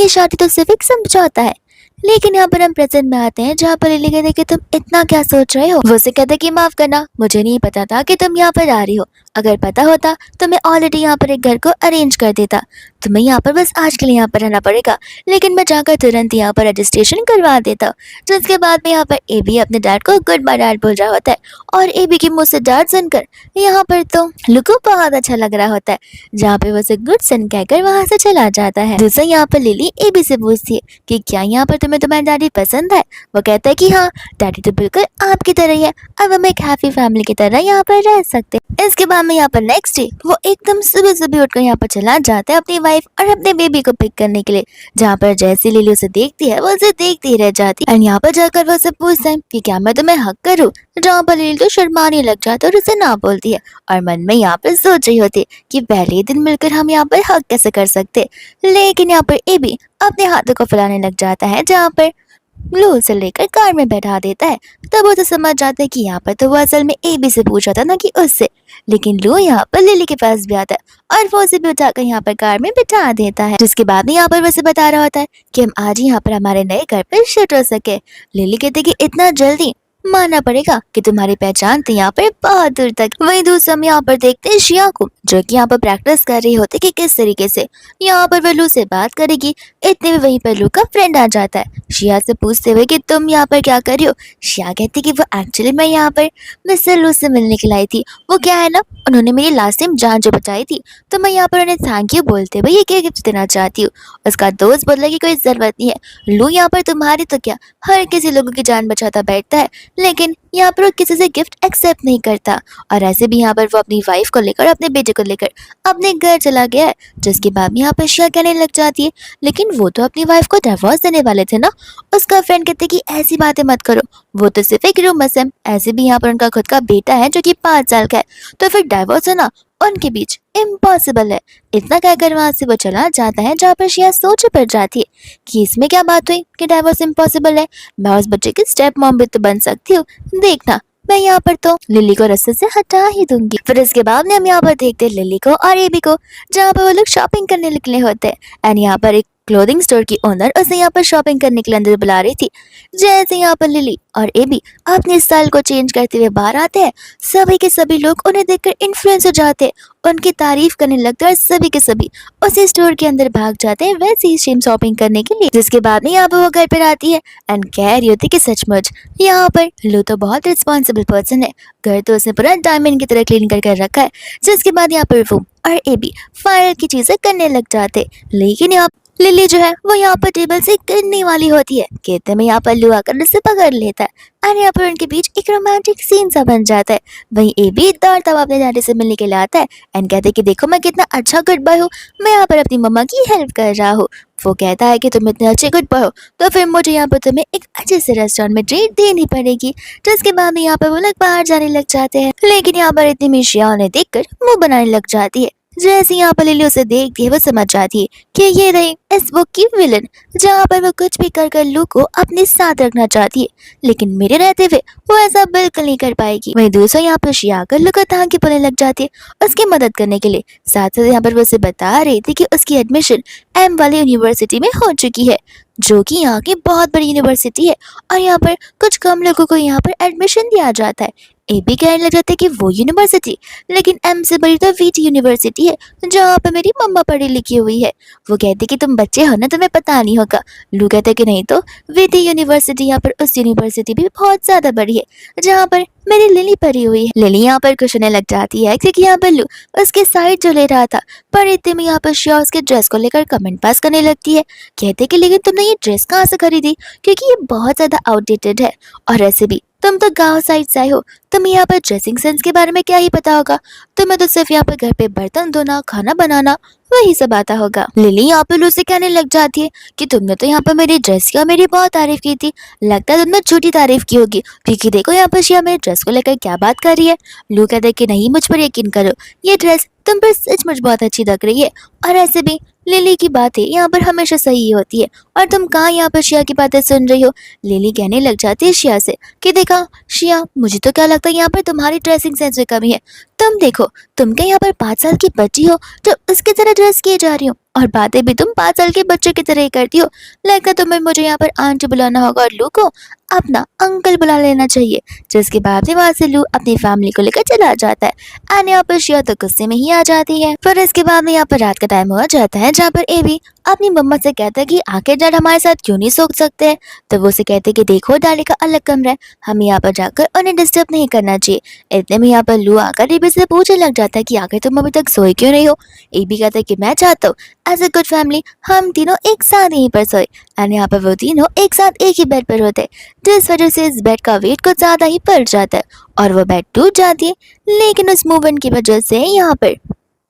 शादी तो सिर्फ एक समझौता है। लेकिन यहाँ पर हम प्रेजेंट में आते हैं जहाँ पर लिली कहते कि तुम इतना क्या सोच रहे हो। वो उसे कहते कि माफ करना, मुझे नहीं पता था कि तुम यहाँ पर आ रही हो, अगर पता होता तो मैं ऑलरेडी यहाँ पर एक घर को अरेंज कर देता। तुम्हें यहाँ पर बस आज के लिए यहाँ पर रहना पड़ेगा, लेकिन मैं जाकर तुरंत यहाँ पर रजिस्ट्रेशन करवा देता। जिसके बाद में यहाँ पर एबी अपने डैड को गुड बाय डैड बोल रहा होता है, और एबी के मुंह से डैड सुनकर यहाँ पर तो लुको बहुत अच्छा लग रहा होता है, जहाँ पे वो उसे गुड सन कहकर वहाँ से चला जाता है। दूसरा यहाँ पर लिली एबी से पूछती है कि क्या यहाँ पर तुम्हें तुम्हारा डैडी पसंद है। वो कहता है कि हाँ, डैडी तो बिल्कुल आपकी तरह ही है, अब हम एक हैप्पी फैमिली की तरह यहाँ पर रह सकते। इसके बाद में यहाँ पर नेक्स्ट डे वो एकदम सुबह सुबह उठकर यहाँ पर चला जाता है अपनी वाइफ और अपने बेबी को पिक करने के लिए। जहाँ पर जैसी लिली उसे देखती है वो उसे देखती ही रह जाती है, और यहाँ पर जाकर वो उसे पूछता है कि क्या मैं तुम्हें हक करूँ। जहाँ पर लिली तो शर्माने लग जाती है और उसे ना बोलती है, और मन में यहाँ पर सोच रही होती है कि पहले दिन मिलकर हम यहाँ पर हक कैसे कर सकते। लेकिन यहाँ पर एबी अपने हाथों को फैलाने लग जाता है, जहाँ पर ग्लू उसे लेकर कार में बैठा देता है। तब वो तो समझ जाता है कि यहाँ पर तो वो असल में एबी से पूछा था ना कि उससे, लेकिन लू यहाँ पर लिली के पास भी आता है और वो उसे भी उठाकर यहाँ पर कार में बिठा देता है। जिसके बाद में यहाँ पर वैसे बता रहा होता है कि हम आज ही यहाँ पर हमारे नए घर पर शिफ्ट हो सके। लिली कहती कि इतना जल्दी, मानना पड़ेगा कि तुम्हारी पहचान थी यहाँ पर बहुत दूर तक। वहीं दूसरा हम यहाँ पर देखते हैं शिया को, जो कि यहाँ पर प्रैक्टिस कर रही होती कि किस तरीके से यहाँ पर वह लू से बात करेगी। इतने में वहीं पर लू का फ्रेंड आ जाता है, शिया से पूछते हुए कि तुम यहाँ पर क्या कर रही हो। शिया कहती कि वो एक्चुअली मैं यहाँ पर मिस्टर लू से मिलने के लिए आई थी। वो क्या है ना, उन्होंने मेरी लास्ट टाइम जान जो बचाई थी, तो मैं यहाँ पर उन्हें थैंक यू बोलते हुए ये क्या गिफ्ट देना चाहती हूँ। उसका दोस्त बोला कि कोई जरूरत नहीं है लू, यहाँ पर तुम्हारी तो क्या, हर किसी लोगों की जान बचाता बैठता है, लेकिन यहाँ पर वो किसी से गिफ्ट एक्सेप्ट नहीं करता। और ऐसे भी यहाँ पर वो अपनी वाइफ को लेकर, अपने बेटे को लेकर अपने घर चला गया है। जिसके बाद यहाँ पर शिया कहने लग जाती है, लेकिन वो तो अपनी वाइफ को डिवोर्स देने वाले थे ना। उसका फ्रेंड कहते कि ऐसी बातें मत करो, वो तो सिर्फ एक रूमर्स है। ऐसे भी यहाँ पर उनका खुद का बेटा है जो कि 5 साल का है, तो फिर डिवोर्स होना उनके बीच इम्पॉसिबल है। इतना कहकर वहां से वो चला जाता है, जहाँ पर शिया सोच पड़ जाती है कि इसमें क्या बात हुई कि डाइवोर्स इम्पॉसिबल है, मैं उस बच्चे की स्टेप मॉम भी तो बन सकती हूँ। देखना, मैं यहाँ पर तो लिली को रास्ते से हटा ही दूंगी। फिर इसके बाद में हम यहाँ पर देखते हैं लिली को और एबी को, जहाँ पर वो लोग शॉपिंग करने निकले होते हैं। एंड यहाँ पर एक क्लोथिंग स्टोर की ओनर उसे यहाँ पर शॉपिंग करने के लिए अंदर बुला रही थी। जैसे यहाँ पर लिली और एबी अपने स्टाइल को चेंज करते हुए बाहर आते हैं, सभी के सभी लोग उन्हें देखकर इन्फ्लुएंस हो जाते हैं, उनकी तारीफ करने लगते हैं और सभी के सभी उसी स्टोर के अंदर भाग जाते हैं वैसे ही सेम शॉपिंग करने के लिए। जिसके बाद में यहाँ पर वो घर पर आती है एंड कह रही होती कि सचमुच यहाँ पर लू तो बहुत रिस्पॉन्सिबल पर्सन है, घर तो उसने पूरा डायमंड की तरह क्लीन कर रखा है। जिसके बाद यहाँ पर वो और एबी फायर की चीजें करने लग जाते, लेकिन यहाँ लिली जो है वो यहाँ पर टेबल से गिरने वाली होती है। कहते में यहाँ पर लू आकर उसे पकड़ लेता है और यहाँ पर उनके बीच एक रोमांटिक सीन सा बन जाता है। वहीं एबी दौड़ता हुआ अपने डैडी से मिलने के लिए आता है एंड कहते कि देखो मैं कितना अच्छा गुड बॉय हूँ, मैं यहाँ पर अपनी मम्मा की हेल्प कर रहा हूँ। वो कहता है कि तुम इतने अच्छे गुड बॉय हो तो फिर मुझे यहाँ पर तुम्हें एक अच्छे से रेस्टोरेंट में ट्रीट देनी पड़ेगी। जिसके बाद में यहाँ पर वो लोग बाहर जाने लग जाते हैं, लेकिन यहाँ पर इतनी में शिया उन्हें देखकर मुंह बनाने लग जाती है। जैसे यहाँ पर लिली उसे देखती है, वो समझ जाती है कि ये रही इस बुक की विलन, जहाँ पर वो कुछ भी कर लू को अपने साथ रखना चाहती है, लेकिन मेरे रहते हुए वो ऐसा बिल्कुल नहीं कर पाएगी। वहीं दूसरा यहाँ पर शिया आकर लू को थाम के बोलने लग जाती है उसकी मदद करने के लिए। साथ साथ यहाँ पर वो उसे बता रही थी कि उसकी एडमिशन एम वाली यूनिवर्सिटी में हो चुकी है, जो कि यहाँ की बहुत बड़ी यूनिवर्सिटी है और यहाँ पर कुछ कम लोगों को यहाँ पर एडमिशन दिया जाता है। ए भी कहने लग जाते कि वो यूनिवर्सिटी, लेकिन एम से बड़ी तो वीटी यूनिवर्सिटी है जहाँ पे मेरी मम्मा पढ़ी लिखी हुई है। वो कहते कि तुम बच्चे हो ना, तुम्हें पता नहीं होगा। लू कहते कि नहीं तो वीटी यूनिवर्सिटी यहाँ पर उस यूनिवर्सिटी भी बहुत ज्यादा बड़ी है जहाँ पर मेरी लिली पढ़ी हुई है। लिली यहाँ पर कुछ होने लग जाती है क्योंकि यहाँ पर लू उसके साइड जो ले रहा था, पर इतने में यहाँ पर शिया उसके ड्रेस को लेकर कमेंट पास करने लगती है। कहते कि लेकिन तुमने ये ड्रेस कहाँ से खरीदी, क्योंकि ये बहुत ज्यादा आउटडेटेड है, और ऐसे भी तुम तो गांव साइड से आए हो, तुम्हें यहाँ पर ड्रेसिंग सेंस के बारे में क्या ही पता होगा, तुम्हें तो सिर्फ यहाँ पर घर पे बर्तन धोना, खाना बनाना वही सब आता होगा। लिली यहाँ पे लू से कहने लग जाती है कि तुमने तो यहाँ पर मेरी ड्रेस की और मेरी बहुत तारीफ की थी, लगता है तुमने झूठी तारीफ की होगी, क्योंकि देखो यहाँ पर शिया मेरे ड्रेस को लेकर क्या बात कर रही है। लू कहते कि नहीं, मुझ पर यकीन करो, ये ड्रेस तुम पर सचमुच बहुत अच्छी लग रही है, और ऐसे भी लिली की बातें यहाँ पर हमेशा सही होती है, और तुम कहाँ यहाँ पर शिया की बातें सुन रही हो। लिली कहने लग जाती है शिया से कि देखा शिया, मुझे तो क्या लगता है यहाँ पर तुम्हारी ड्रेसिंग सेंस में कमी है। तुम देखो, तुम क्या यहाँ पर 5 साल की बच्ची हो जो उसकी तरह ड्रेस किए जा रही हो, और बातें भी तुम 5 साल के बच्चे की तरह ही करती हो। लगता तुम्हें मुझे यहाँ पर आंटी बुलाना होगा और लू को अपना अंकल बुला लेना चाहिए। जिसके बाद वहां से लू अपनी फैमिली को लेकर चला जाता है, और यहाँ पर शिया तो गुस्से में ही आ जाती है। फिर इसके बाद में यहाँ पर रात का टाइम हो जाता है, जहाँ पर एबी अपनी मम्मा से कहता है कि आखिर डैड हमारे साथ क्यों नहीं सो सकते हैं। तो वो से कहते कि देखो डैडी का अलग कमरा है, हमें यहाँ पर जाकर उन्हें डिस्टर्ब नहीं करना चाहिए। इतने में यहाँ पर लू आकर एबी से पूछने लग जाता है कि आखिर तुम अभी तक सोए क्यों नहीं हो। एबी कहता है कि मैं चाहता हूँ एज ए गुड फैमिली हम तीनों एक साथ यहीं पर सोए, और यहाँ पर वो तीनों एक साथ एक ही बेड पर होते, जिस वजह से इस बेड का वेट कुछ ज्यादा ही बढ़ जाता है और वो बेड टूट जाती है। लेकिन उस मूवमेंट की वजह से यहाँ पर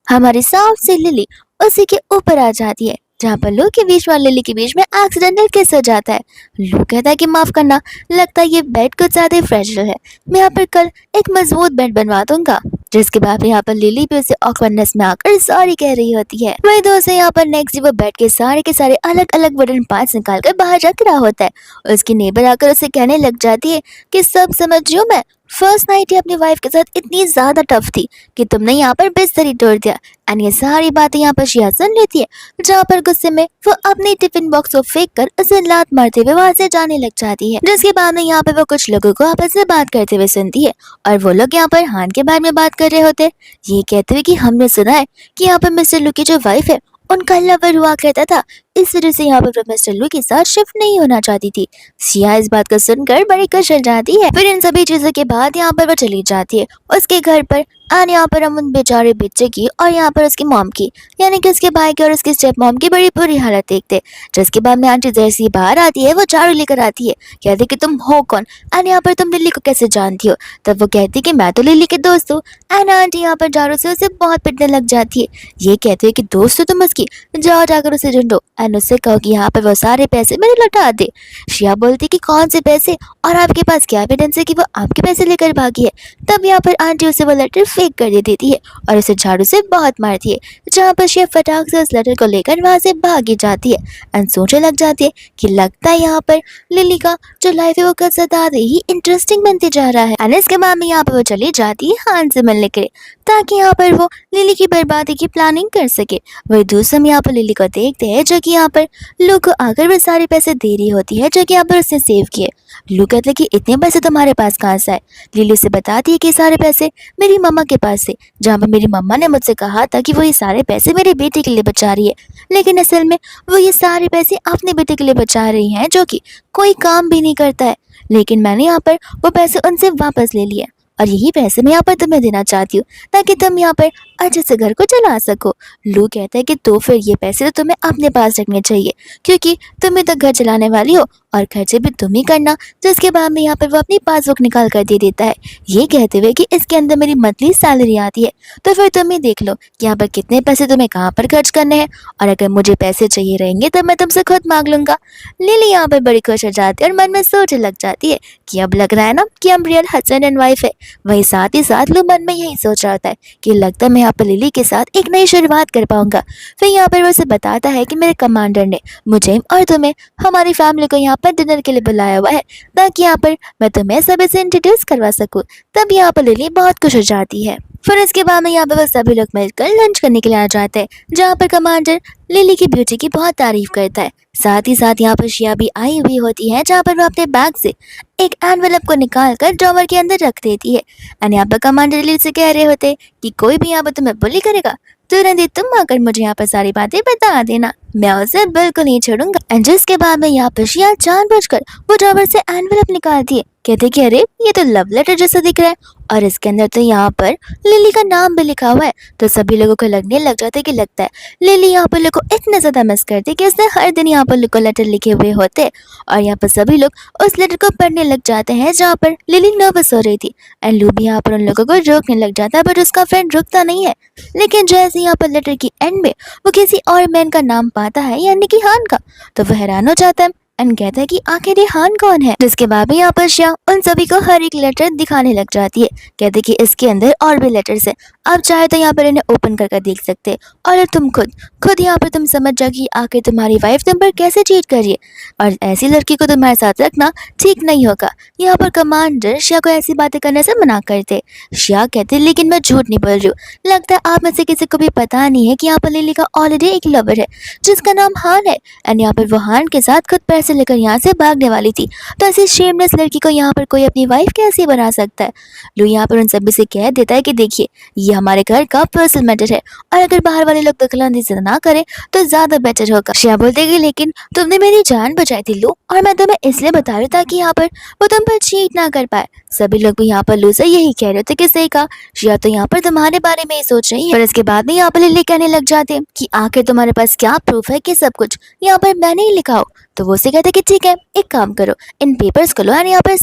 हमारी साउथ से लिली उसी के ऊपर आ जाती है, जहाँ पर लू के बीच में लिली के बीच में एक्सीडेंटल किस हो जाता है। लू कहता है कि माफ करना, लगता है ये बेड कुछ ज्यादा ही फ्रेजिल है, मैं यहाँ पर कल एक मजबूत बेड बनवा दूंगा। जिसके बाद यहाँ पर लिली भी उसे ऑकवर्डनेस में आकर सॉरी कह रही होती है। वही दोस्त यहाँ पर नेक्स्ट वो बेड के सारे अलग अलग वुडन पार्ट्स निकाल कर बाहर रख रहा होता है। उसकी नेबर आकर उसे कहने लग जाती है कि सब समझ रही हूँ मैं, फर्स्ट नाइट ही अपनी वाइफ के साथ इतनी ज्यादा टफ थी कि तुमने यहाँ पर बिस्तर ही तोड़ दिया। एंड ये सारी बातें यहाँ पर शिया सुन लेती है, जहाँ पर गुस्से में वो अपने टिफिन बॉक्स को फेंक कर उसे लात मारते हुए वहां से जाने लग जाती है। जिसके बाद में यहाँ पर वो कुछ लोगों को आपस में बात करते हुए सुनती है और वो लोग यहाँ पर हान के बारे में बात कर रहे होते हैं। ये कहते हुए कि हमने सुना है कि यहाँ पर मिस्टर लू की जो वाइफ है उनका लवर हुआ करता था, इस वजह से यहाँ पर मिस्टर लू के साथ शिफ्ट नहीं होना चाहती थी। सिया इस बात को सुनकर बड़ी खुश हो जाती है। फिर इन सभी चीजों के बाद यहाँ पर वो चली जाती है उसके घर पर। और यहाँ पर हम उन बेचारे बच्चे की और यहाँ पर उसकी मॉम की, यानी कि उसके भाई की और उसकी स्टेप मॉम की बड़ी बुरी हालत देखते। जिसके बाद में आंटी जैसी ही बाहर आती है वो झाड़ू लेकर आती है, कहती कि तुम हो कौन और यहाँ पर तुम लिली को कैसे जानती हो। तब वो कहती कि मैं तो लिली के दोस्त हूँ। एंड आंटी यहाँ पर झाड़ू से उसे बहुत पिटने लग जाती है। ये कहती है कि दोस्त हो तुम उसकी, जाओ जाकर उसे ढूंढो एंड उससे कहो कि यहाँ पर वो सारे पैसे मेरे लौटा दे। शिया बोलती कि कौन से पैसे और आपके पास क्या एविडेंस है कि वो आपके पैसे लेकर भागी है। तब यहाँ पर आंटी उसे वो लेटर फेंक कर दे देती है और उसे झाड़ू से बहुत मारती है, जहाँ पर शिया फटाक से उस लेटर को लेकर वहां से भागी जाती है एंड सोचने लग जाती है कि लगता है यहाँ पर लिली का जो लाइफ है वो कल से ज्यादा ही इंटरेस्टिंग बनते जा रहा है। एंड इसके बाद में यहाँ पर वो चली जाती है हान से मिलने के लिए, ताकि यहाँ पर वो लिली की बर्बादी की प्लानिंग कर सके। वही दूसरा यहाँ पर लिली को देखते हैं जो कि यहाँ पर लू को आकर वो सारे पैसे दे रही होती है जो कि यहाँ पर उसने सेव किए। लू कहते कि इतने पैसे तुम्हारे पास कहाँ से आए। लिली से बताती है कि सारे पैसे मेरी मम्मा के पास से, जहाँ पर मेरी मम्मा ने मुझसे कहा था कि वो ये सारे पैसे मेरे बेटे के लिए बचा रही है, लेकिन असल में वो ये सारे पैसे अपने बेटे के लिए बचा रही हैं जो कि कोई काम भी नहीं करता है। लेकिन मैंने यहाँ पर वो पैसे उनसे वापस ले लिए और यही पैसे मैं यहाँ पर तुम्हें देना चाहती हूँ ताकि तुम यहाँ पर अच्छे से घर को चला सको। लू कहता है कि तो फिर ये पैसे तो तुम्हें अपने पास रखने चाहिए, क्योंकि तुम ही तो घर चलाने वाली हो और खर्चे भी तुम ही करना। जिसके बाद में यहाँ पर वो अपनी पासबुक निकाल कर दे देता है, ये कहते हुए कि इसके अंदर मेरी मंथली सैलरी आती है, तो फिर तुम ही देख लो कि यहाँ पर कितने पैसे तुम्हें कहाँ पर खर्च करने हैं, और अगर मुझे पैसे चाहिए रहेंगे तो मैं तुमसे खुद मांग लूंगा। लिली यहाँ पर बड़ी खुश हो जाती है और मन में सोचने लग जाती है कि अब लग रहा है ना कि हम रियल हस्बैंड एंड वाइफ है। वही साथ ही साथ लू मन में यही सोच रहा होता है कि लगता है मैं यहाँ पर लिली के साथ एक नई शुरुआत कर पाऊंगा। फिर यहाँ पर वो उसे बताता है कि मेरे कमांडर ने मुझे और तुम्हें हमारी फैमिली को यहाँ पर डिनर के लिए बुलाया हुआ है, ताकि यहाँ पर मैं तुम्हें सभी से इंट्रोड्यूस करवा सकूँ। तब यहाँ पर लिली बहुत खुश हो जाती है। फिर इसके बाद में यहाँ पर वो सभी लोग मिलकर लंच करने के लिए आ जाते हैं, जहाँ पर कमांडर लिली की ब्यूटी की बहुत तारीफ करता है। साथ ही साथ यहाँ पर शिया भी आई हुई होती है, जहाँ पर वो अपने बैग से एक एनवेलप को निकाल कर ड्रॉवर के अंदर रख देती है। एंड यहाँ पर कमांडर लिली से कह रहे होते कि कोई भी यहाँ पर तुम्हें बुली करेगा तुरंत ही तुम आकर मुझे यहाँ पर सारी बातें बता देना, मैं उसे बिल्कुल नहीं छोड़ूंगा। एंड जिसके बाद में यहाँ पर शिया जानबूझकर वो ड्रॉवर से एनवेलप निकालती है, कहते कि अरे ये तो लव लेटर जैसा दिख रहा है और इसके अंदर तो यहाँ पर लिली का नाम भी लिखा हुआ है। तो सभी लोगों को लगने लग जाता है कि लगता है लिली यहाँ पर लू को इतना ज्यादा मिस करती है कि उसने हर दिन यहाँ पर लू को लेटर लिखे हुए होते। और यहाँ पर सभी लोग उस लेटर को पढ़ने लग जाते हैं, जहाँ पर लिली नर्वस हो रही थी एंड लू भी यहाँ पर उन लोगों को रोकने लग जाता है, बट उसका फ्रेंड रुकता नहीं है। लेकिन जैसे यहाँ पर लेटर की एंड में वो किसी और मैन का नाम पाता है, यानी कि हान का, तो वो हैरान हो जाता है एंड कहता है कि आखिर ये हान कौन है। जिसके बाद यहाँ पर शिया उन सभी को हर एक लेटर दिखाने लग जाती है, कहते कि इसके अंदर और भी लेटर्स है, आप चाहे तो यहाँ पर इन्हें ओपन करके देख सकते हैं और तुम खुद यहाँ पर तुम समझ जाओ कि आखिर तुम्हारी वाइफ तुम पर कैसे चीट कर रही है, और ऐसी लड़की को तुम्हारे साथ रखना ठीक नहीं होगा। यहाँ पर कमांडर शिया को ऐसी बातें करने से मना करते। शिया कहते लेकिन मैं झूठ नहीं बोल रही हूँ, लगता है आप में से किसी को भी पता नहीं है कि यहाँ पर लिली का ऑलरेडी एक लवर है जिसका नाम हान है, एंड यहाँ पर वो हान के साथ खुद पैसे लेकर यहाँ से भागने वाली थी। तो ऐसी शेमलेस लड़की को यहाँ पर कोई अपनी वाइफ कैसे बना सकता है। लू यहाँ पर उन सभी से कह देता है कि देखिए ये हमारे घर का पर्सनल मैटर है और अगर बाहर वाले लोग दखलंदाजी ना करें तो ज्यादा बेटर होगा। शिया बोलते कि लेकिन तुमने मेरी जान बचाई थी लू, और मैं तुम्हें इसलिए बता रही ताकि यहाँ पर वो तुम पर चीट ना कर पाए। सभी लोग भी यहाँ पर लू से यही कह रहे थे कि सही कहा, शिया तो यहाँ पर तुम्हारे बारे में ही सोच रही है। पर इसके बाद में यहाँ पर लिली कहने लग जाते कि आखिर तुम्हारे पास क्या प्रूफ है कि सब कुछ यहाँ पर मैंने ही लिखा हो। तो वो से कहते कि ठीक है एक काम करो, इन पेपर्स को लो एंड यहाँ पर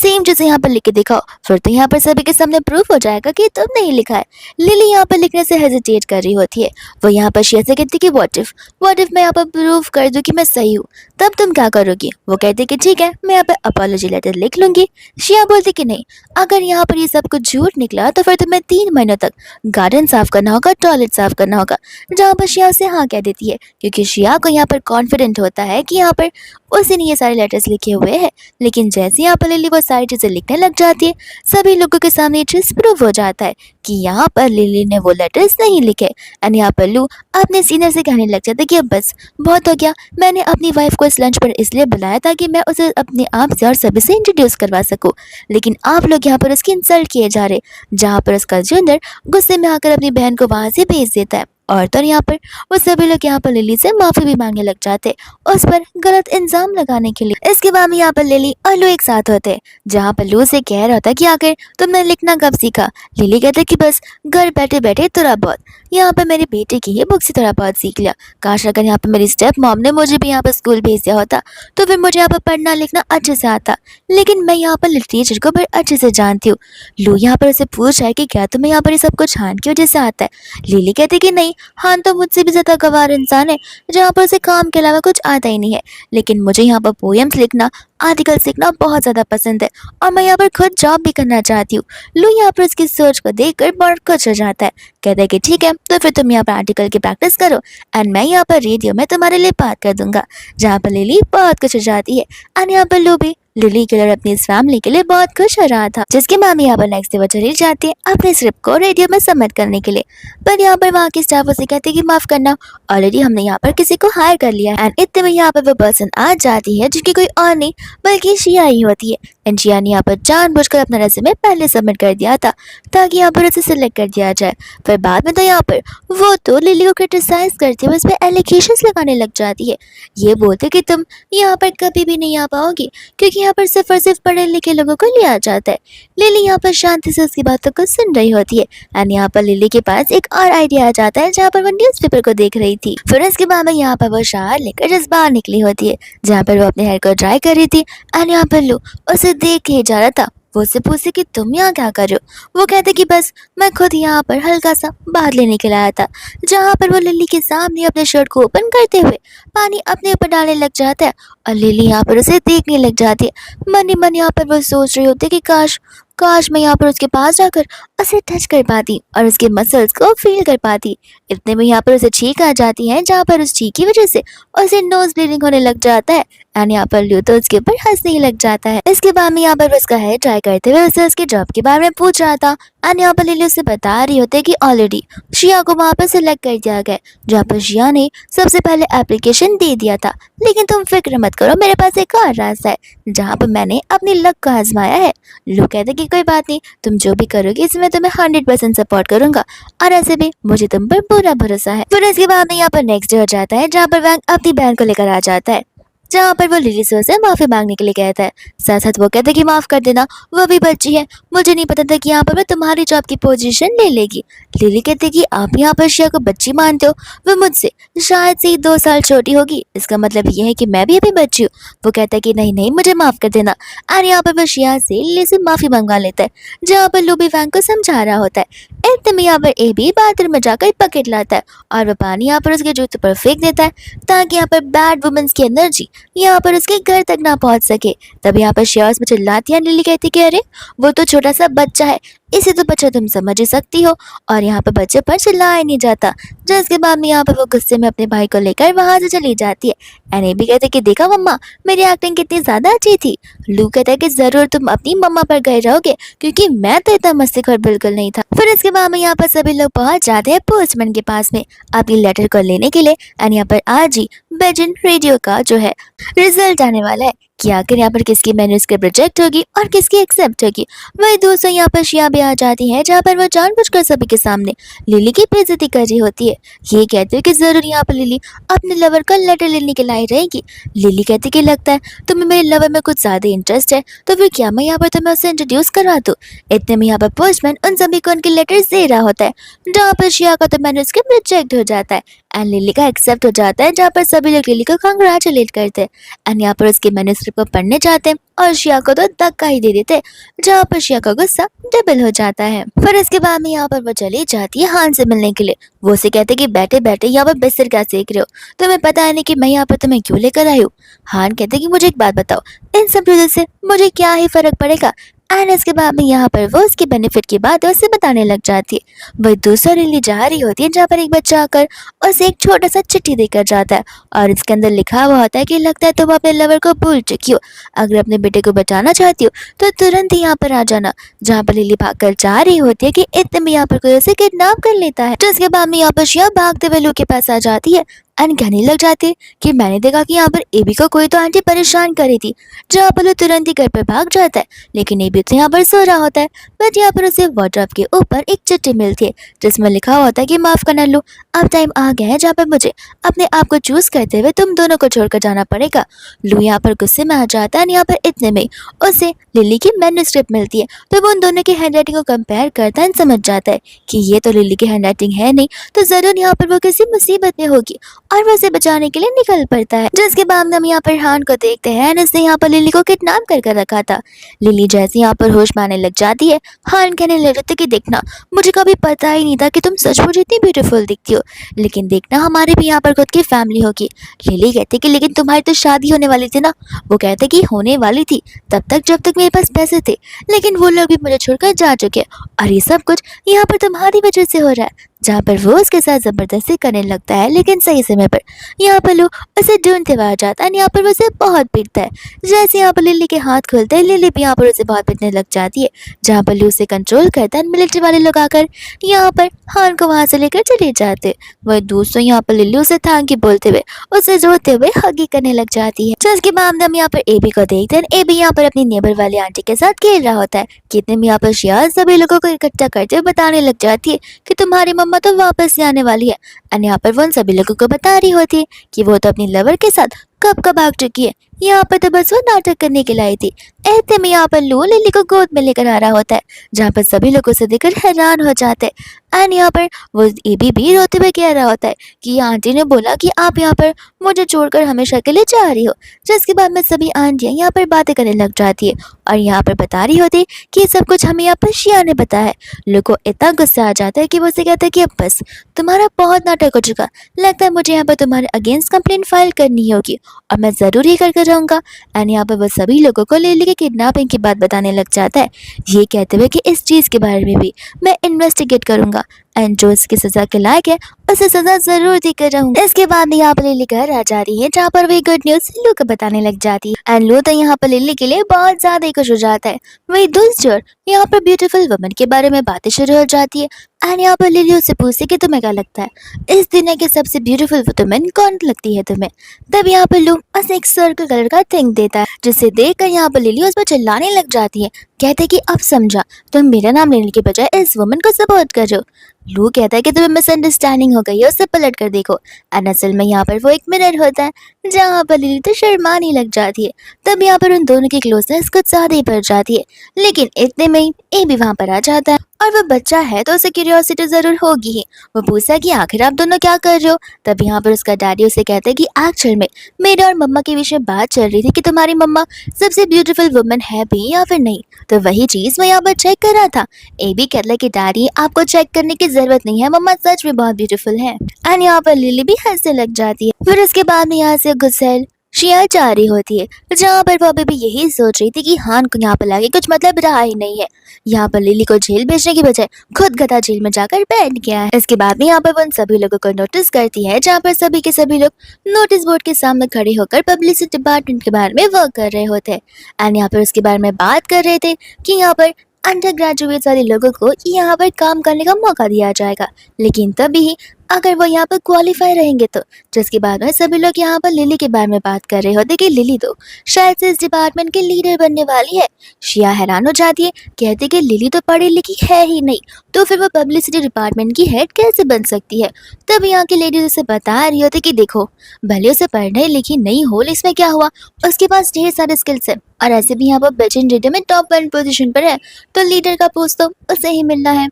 सेम चीज़ें यहाँ पर लिख के दिखाओ, फिर तो यहाँ पर सभी के सामने प्रूफ हो जाएगा कि तुमने ही लिखा है। लिली यहाँ पर लिखने से हेजिटेट कर रही होती है। वो यहाँ पर शिया से कहती कि व्हाट इफ मैं यहाँ पर प्रूफ कर दूँ कि मैं सही हूँ, तब तुम क्या करोगी? वो कहती कि ठीक है, मैं यहाँ पर अपॉलॉजी लेटर लिख लूंगी। शिया बोलती कि नहीं, अगर यहाँ पर ये सब कुछ झूठ निकला तो फिर तुम्हें 3 महीनों तक गार्डन साफ करना होगा, टॉयलेट साफ करना होगा। जहाँ पर शिया उसे हाँ कह देती है, क्योंकि शिया को यहाँ पर कॉन्फिडेंट होता है कि यहाँ पर उसी ने ये सारे लेटर्स लिखे हुए हैं। लेकिन जैसे यहाँ पर लिली वो सारी चीज़ें लिखने लग जाती है, सभी लोगों के सामने ये चीज़ प्रूव हो जाता है कि यहाँ पर लिली ने वो लेटर्स नहीं लिखे। एंड यहाँ पर लू अपने सीनियर से कहने लग जाता है कि अब बस बहुत हो गया, मैंने अपनी वाइफ को इस लंच पर इसलिए बुलाया था कि मैं उसे अपने आप से और सभी से इंट्रोड्यूस करवा सकूं, लेकिन आप लोग यहाँ पर उसकी इंसल्ट किए जा रहे। जहाँ पर उसका जूनियर गुस्से में आकर अपनी बहन को वहां से भेज देता है। और तो यहाँ पर वो सभी लोग यहाँ पर लिली से माफी भी मांगने लग जाते उस पर गलत इल्जाम लगाने के लिए। इसके बाद में यहाँ पर लिली और लू एक साथ होते, जहाँ पर लू से कह रहा था कि आखिर तुमने लिखना कब सीखा? लिली कहते कि बस घर बैठे बैठे थोड़ा बहुत, यहाँ पर मेरे बेटे की ही बुक से थोड़ा बहुत सीख लिया। काश अगर यहाँ पर मेरी स्टेप मॉम ने मुझे भी यहाँ पर स्कूल भेज दिया होता तो फिर मुझे यहाँ पर पढ़ना लिखना अच्छे से आता, लेकिन मैं यहाँ पर लिटरेचर को बड़े अच्छे से जानती हूँ। लू यहाँ पर उसे पूछ रहा है कि क्या तुम्हें यहाँ पर ये सब कुछ हान की वजह से आता है? लिली कहती कि नहीं, हान तो मुझसे भी ज्यादा गवार इंसान है, जहाँ पर उसे काम के अलावा कुछ आता ही नहीं है, लेकिन मुझे यहाँ पर पोएम्स लिखना, आर्टिकल सीखना बहुत ज्यादा पसंद है और मैं यहाँ पर खुद जॉब भी करना चाहती हूँ। लू यहाँ पर उसकी सोच को देखकर बहुत खुश हो जाता है, कहता है कि ठीक है, तो फिर तुम यहाँ पर आर्टिकल की प्रैक्टिस करो एंड मैं यहाँ पर रेडियो में तुम्हारे लिए बात कर दूंगा। जहाँ पर लिली बहुत खुश हो जाती है एंड यहाँ पर लू भी लिली के लिए अपनी इस फैमिली के लिए बहुत खुश हो रहा था। जिसके मामी यहाँ पर नेक्स्ट डे वो चली जाती है अपने स्क्रिप्ट को रेडियो में सबमिट करने के लिए, पर यहाँ पर वहाँ की स्टाफ उसे कहती है कि माफ करना, ऑलरेडी हमने यहाँ पर किसी को हायर कर लिया है। एंड इतने में यहाँ पर वो पर्सन आ जाती है जिनकी कोई और नहीं बल्कि शिया ही होती है। एंड शिया ने यहाँ पर जानबूझकर अपना रेज्यूमे पहले सबमिट कर दिया था ताकि यहाँ पर उसे सिलेक्ट कर दिया जाए। फिर बाद में तो यहाँ पर वो तो लिली को क्रिटिसाइज करते हुए उस पर एलिगेशंस लगाने लग जाती है, ये बोलते कि तुम यहाँ पर कभी भी नहीं आ पाओगी क्योंकि यहाँ पर सिर्फ और सिर्फ पढ़े लिखे लोगों को लिया जाता है। लिली यहाँ पर शांति से उसकी बातों को सुन रही होती है एंड यहाँ पर लिली के पास एक और आइडिया आ जाता है जहाँ पर वो न्यूज़पेपर को देख रही थी। फिर इसके बाद में यहाँ पर वो शावर लेकर जस्ट बाहर निकली होती है जहाँ पर वो अपने हेयर को ड्राई कर रही थी एंड यहाँ पर लो उसे देख के ही जा रहा था। वो उससे पूछे कि तुम यहाँ क्या कर रहे हो? वो कहते कि बस मैं खुद यहाँ पर हल्का सा बाहर लेने के लिए आया था। जहाँ पर वो लिली के सामने अपने शर्ट को ओपन करते हुए पानी अपने ऊपर डालने लग जाता है और लिली यहाँ पर उसे देखने लग जाती है। मन ही मन यहाँ पर वो सोच रही होती है कि काश काश मैं यहाँ पर उसके पास जाकर उसे टच कर पाती और उसके मसल्स को फील कर पाती। इतने में यहाँ पर उसे छींक आ जाती है जहाँ पर उस छींक की वजह से उसे नोज ब्लीडिंग होने लग जाता है एंड यहाँ पर लू तो उसके ऊपर हंसने ही लग जाता है। इसके बाद में यहाँ पर उसका हेयर ट्राई करते हुए उसे उसके जॉब के बारे में पूछ रहा था एंड यहाँ पर लिली उसे बता रही होती है कि ऑलरेडी शिया को वहाँ पर सिलेक्ट कर दिया गया, जहाँ पर शिया ने सबसे पहले एप्लीकेशन दे दिया था। लेकिन तुम फिक्र मत करो, मेरे पास एक और रास्ता है जहाँ पर मैंने अपनी लक को आजमाया है। लू कहते कि कोई बात नहीं, तुम जो भी करोगे इसमें तुम्हें 100% सपोर्ट करूंगा और ऐसे भी मुझे तुम पर पूरा भरोसा है। फिर इसके बाद में यहाँ पर नेक्स्ट डे हो जाता है जहाँ पर वैंग अपनी बहन को लेकर आ जाता है, जहाँ पर वो लिली से माफी मांगने के लिए कहता है। साथ साथ वो कहता है कि माफ कर देना, वो भी बच्ची है, मुझे नहीं पता था कि यहाँ पर वो तुम्हारी जॉब की पोजीशन ले लेगी। लिली कहती है कि आप यहाँ पर शिया को बच्ची मानते हो, वो मुझसे शायद से ही 2 साल छोटी होगी, इसका मतलब ये है कि मैं भी अभी बच्ची हूँ। वो कहता है कि नहीं नहीं मुझे माफ कर देना और यहाँ पर वो शिया से लिली से माफी मंगवा लेता है, जहाँ पर लूबी वैंग को समझा रहा होता है। इतने में यहाँ पर ए भी बाथरूम में जाकर बकेट लाता है और वो पानी यहाँ पर उसके जूते पर फेंक देता है ताकि यहाँ पर बैड वुमेन्स की एनर्जी यहाँ पर उसके घर तक ना पहुंच सके। तब यहाँ पर शिया उसमें चिल्लाती है। लिली कहती कि अरे वो तो छोटा सा बच्चा है, इसे तो बच्चा तुम समझ ही सकती हो, और यहाँ पर बच्चे पर चिल्लाया नहीं जाता। जिसके बाद में यहाँ पर वो गुस्से में अपने भाई को लेकर वहां से चली जाती है। एने भी कहते कि देखा मम्मा मेरी एक्टिंग कितनी ज्यादा अच्छी थी। लू कहता है कि जरूर तुम अपनी मम्मा पर गए रहोगे क्योंकि मैं तो इतना मस्तीखोर बिल्कुल नहीं था। फिर इसके बाद में यहाँ पर सभी लोग पहुंच जाते हैं पोस्टमैन के पास में अपनी लेटर को लेने के लिए एंड यहाँ पर आज ही बेजिन रेडियो का जो है रिजल्ट आने वाला है कि आखिर यहाँ पर किसकी मैन्युस्क्रिप्ट रिजेक्ट होगी और किसकी एक्सेप्ट होगी। वही दोस्तों यहाँ पर शिया भी आ जाती है जहाँ पर वो जानबूझकर सभी के सामने लिली की बेइज्जती कर रही होती है। ये कहते हैं कि जरूर यहाँ पर लिली अपने लवर का लेटर लेने के लिए रहेगी। लिली कहती कि लगता है तुम्हें मेरे लवर में कुछ ज्यादा इंटरेस्ट है, तो फिर क्या मैं यहाँ पर तुम्हें उससे इंट्रोड्यूस करवा दूँ। इतने में यहाँ पर पोस्टमैन उन सभी को उनके लेटर्स दे रहा होता है जहाँ पर शिया का तो मैन्युस्क्रिप्ट रिजेक्ट हो जाता है एंड लिली का एक्सेप्ट हो जाता है, जहाँ पर सभी लोग लिली को कंग्रेचुलेट करते हैं। एंड यहाँ पर उसके मैन्युस्क्रिप्ट को पढ़ने जाते हैं और शिया को तो धक्का ही दे देते, जहाँ पर शिया का गुस्सा डबल हो जाता है। फिर इसके बाद में यहाँ पर वो चली जाती है हान से मिलने के लिए। वो उसे कहते कि बैठे बैठे यहाँ पर बिस्तर क्या सेक रहे हो, तुम्हें पता है नहीं कि मैं यहाँ पर तुम्हें क्यों लेकर आई हूँ। हान कहते कि मुझे एक बात बताओ, इन सब चीजों से मुझे क्या ही फर्क पड़ेगा। एंड इसके बाद में यहाँ पर वो उसके बेनिफिट की बात उसे बताने लग जाती है। वही दूसरा लिली जा रही होती है, जहाँ पर एक बच्चा आकर उसे एक छोटा सा चिट्ठी देकर जाता है और इसके अंदर लिखा हुआ होता है कि लगता है तुम अपने लवर को भूल चुकी हो, अगर अपने बेटे को बचाना चाहती हो तो तुरंत ही यहाँ पर आ जाना। जहाँ पर लिली भागकर जा रही होती है कि इतने में यहाँ पर कोई उसे किडनैप कर लेता है। जिसके बाद में यहाँ पर शिया भागते हुए लू के पास आ जाती है एंड कहने लग जाती है कि मैंने देखा कि यहाँ पर एबी को कोई तो आंटी परेशान कर रही थी। जहाँ पर वो तुरंत ही घर पर भाग जाता है, लेकिन एबी तो यहाँ पर सो रहा होता है। बट यहाँ पर उसे वार्डरोब के ऊपर एक चिट्ठी मिलती है जिसमें लिखा होता है कि माफ करना लू, अब टाइम आ गया है जहाँ पर मुझे अपने आप को चूज करते हुए तुम दोनों को छोड़कर जाना पड़ेगा। लू यहाँ पर गुस्से में आ जाता है। यहाँ पर इतने में उसे लिली की मैन्युस्क्रिप्ट मिलती है, तो वो उन दोनों की हैंडराइटिंग को कंपेयर करता है, समझ जाता है कि ये तो लिली की हैंडराइटिंग है नहीं, तो जरूर यहाँ पर वो किसी मुसीबत में होगी और वो उसे बचाने के लिए निकल पड़ता है। जिसके बाद हम यहाँ पर हान को देखते हैं, इसने यहाँ पर लिली को किडनैप कर रखा था। लिली जैसे यहाँ पर होश में आने लग जाती है, हान कहने लग जाते कि देखना, मुझे कभी पता ही नहीं था कि तुम सचमुच इतनी ब्यूटीफुल दिखती हो, लेकिन देखना हमारे भी यहाँ पर खुद की फैमिली होगी। लिली कहती कि लेकिन तुम्हारी तो शादी होने वाली थी ना। वो कहते कि होने वाली थी तब तक जब तक मेरे पास पैसे थे, लेकिन वो लोग भी मुझे छोड़कर जा चुके और ये सब कुछ यहाँ पर तुम्हारी वजह से हो रहा है। जहाँ पर वो उसके साथ जबरदस्ती करने लगता है, लेकिन सही समय पर यहाँ पर लोग उसे ढूंढते हुए आ जाता है। यहाँ पर वो उसे बहुत पीटता है। जैसे यहाँ पर लिली के हाथ खुलते हैं, लिली भी यहाँ पर उसे बहुत पीटने लग जाती है। जहाँ पर लू उसे कंट्रोल करता है, मिलिट्री वाले लोग आकर यहाँ पर हान को वहां से लेकर चले जाते। वही दूसरों यहाँ पर लिली उसे थैंक यू बोलते हुए उसे रोते हुए हगी करने लग जाती है। जिसके बाद हम यहाँ पर एबी को देखते हैं। एबी यहाँ पर अपनी नेबर वाली आंटी के साथ खेल रहा होता है। कितने में यहाँ पर शिया सभी लोगों को इकट्ठा करते हुए बताने लग जाती है कि तुम्हारी मम्मा तो वापस से आने वाली है। और यहाँ पर वो उन सभी लोगों को बता रही होती है कि वो तो अपनी लवर के साथ कब कब भाग चुकी है, यहाँ पर तो बस वो नाटक करने के लिए आई थी। ऐसे में यहाँ पर लू लिली को गोद में लेकर आ रहा होता है, जहाँ पर सभी लोग उसे देखकर हैरान हो जाते हैं। एंड यहाँ पर वो एबी भी रोते हुए कह रहा होता है कि आंटी ने बोला कि आप यहाँ पर मुझे छोड़कर हमेशा के लिए जा रही हो। जिसके बाद में सभी आंटियाँ यहाँ पर बातें करने लग जाती है और यहाँ पर बता रही होती है कि सब कुछ हमें यहाँ पर शिया ने बताया है। लू को इतना गुस्सा आ जाता है कि वो उसे कहता है कि अब बस तुम्हारा बहुत नाटक हो चुका, लगता है मुझे यहाँ पर तुम्हारे अगेंस्ट कंप्लेंट फाइल करनी होगी और मैं जरूर ही करके रहूंगा। एंड यहाँ पर वो सभी लोगों को लिली के किडनैपिंग की बात बताने लग जाता है, ये कहते हुए कि इस चीज के बारे में भी मैं इन्वेस्टिगेट करूंगा एंड जो इसकी सजा के लायक है उसे सजा जरूर देकर रहूंगा। इसके बाद यहाँ पर लिली घर आ जाती है, जहाँ पर वही गुड न्यूज लू को बताने लग जाती है। एंड लू तो यहाँ पर लिली के लिए बहुत ज्यादा ही खुश हो जाता है। वही दूसरी ओर यहाँ पर ब्यूटीफुल वुमन के बारे में बातें शुरू हो जाती है। एंड यहाँ पर लिली उससे पूछती कि तुम्हें क्या लगता है इस दुनिया की सबसे ब्यूटीफुल वुमन कौन लगती है तुम्हें। तब यहाँ पर लू उसे एक सर्कल कलर का थिंग देता है, जिसे देखकर यहाँ पर लिली उस पर चिल्लाने लग जाती है, कहते कि अब समझा, तुम मेरा नाम लेने के बजाय इस वुमन को सपोर्ट कर रहे हो। लू कहता है कि तुम्हें मिसअंडरस्टैंडिंग हो गई है, उससे पलट कर देखो। एंड असल में यहाँ पर वो एक मिरर होता है, जहाँ पर लिली तो शर्माने लग जाती है। तब यहाँ पर उन दोनों की क्लोजनेस कुछ ज्यादा ही बढ़ जाती है, लेकिन इतने में ही ए भी वहां पर आ जाता है और वो बच्चा है तो उसे क्यूरियोसिटी जरूर होगी ही। वो पूछता है कि आखिर आप दोनों क्या कर रहे हो। तब यहाँ पर उसका डैडी उसे कहता है कि एक्चुअल में मेरे और मम्मा के विषय बात चल रही थी कि तुम्हारी मम्मा सबसे ब्यूटीफुल वुमन है भी या फिर नहीं, तो वही चीज मैं यहाँ पर चेक कर रहा था। ए भी कहता है कि डैडी आपको चेक करने की जरूरत नहीं है, मम्मा सच में बहुत ब्यूटीफुल है। एंड यहाँ पर लिली भी हंसने लग जाती है। फिर उसके बाद में यहाँ से गुस्सेल शिया जा रही होती है, जहाँ पर वो अभी भी यही सोच रही थी कि हान को यहाँ पर लाके कुछ मतलब रहा ही नहीं है। यहाँ पर लिली को जेल भेजने की बजाय खुद गधा जेल में जाकर बैठ गया है। इसके बाद में यहाँ पर वो उन सभी लोगों को नोटिस करती है, जहाँ पर सभी के सभी लोग नोटिस बोर्ड के सामने खड़े होकर पब्लिसिटी डिपार्टमेंट के बारे में वर्क कर रहे होते हैं। एंड यहाँ पर उसके बारे में बात कर रहे थे कि यहाँ पर अंडर ग्रेजुएट वाले लोगों को यहाँ पर काम करने का मौका दिया जाएगा, लेकिन तभी अगर वो यहाँ पर क्वालिफाई रहेंगे तो। जिसके बाद में सभी लोग यहाँ पर लिली के बारे में बात कर रहे होते कि लिली तो शायद से इस डिपार्टमेंट की लीडर बनने वाली है। शिया हैरान हो जाती है, कहती कि लिली तो पढ़ी लिखी है ही नहीं, तो फिर वो पब्लिसिटी डिपार्टमेंट की हेड कैसे बन सकती है। तब यहाँ की लेडीज उसे बता रही होती कि देखो, भले उसे पढ़ने लिखी नहीं हो, इसमें क्या हुआ, उसके पास ढेर सारे स्किल्स है और ऐसे भी यहाँ पर बचन रेडियो में टॉप 1 पोजीशन पर है, तो लीडर का पोस्ट तो उसे ही मिलना है।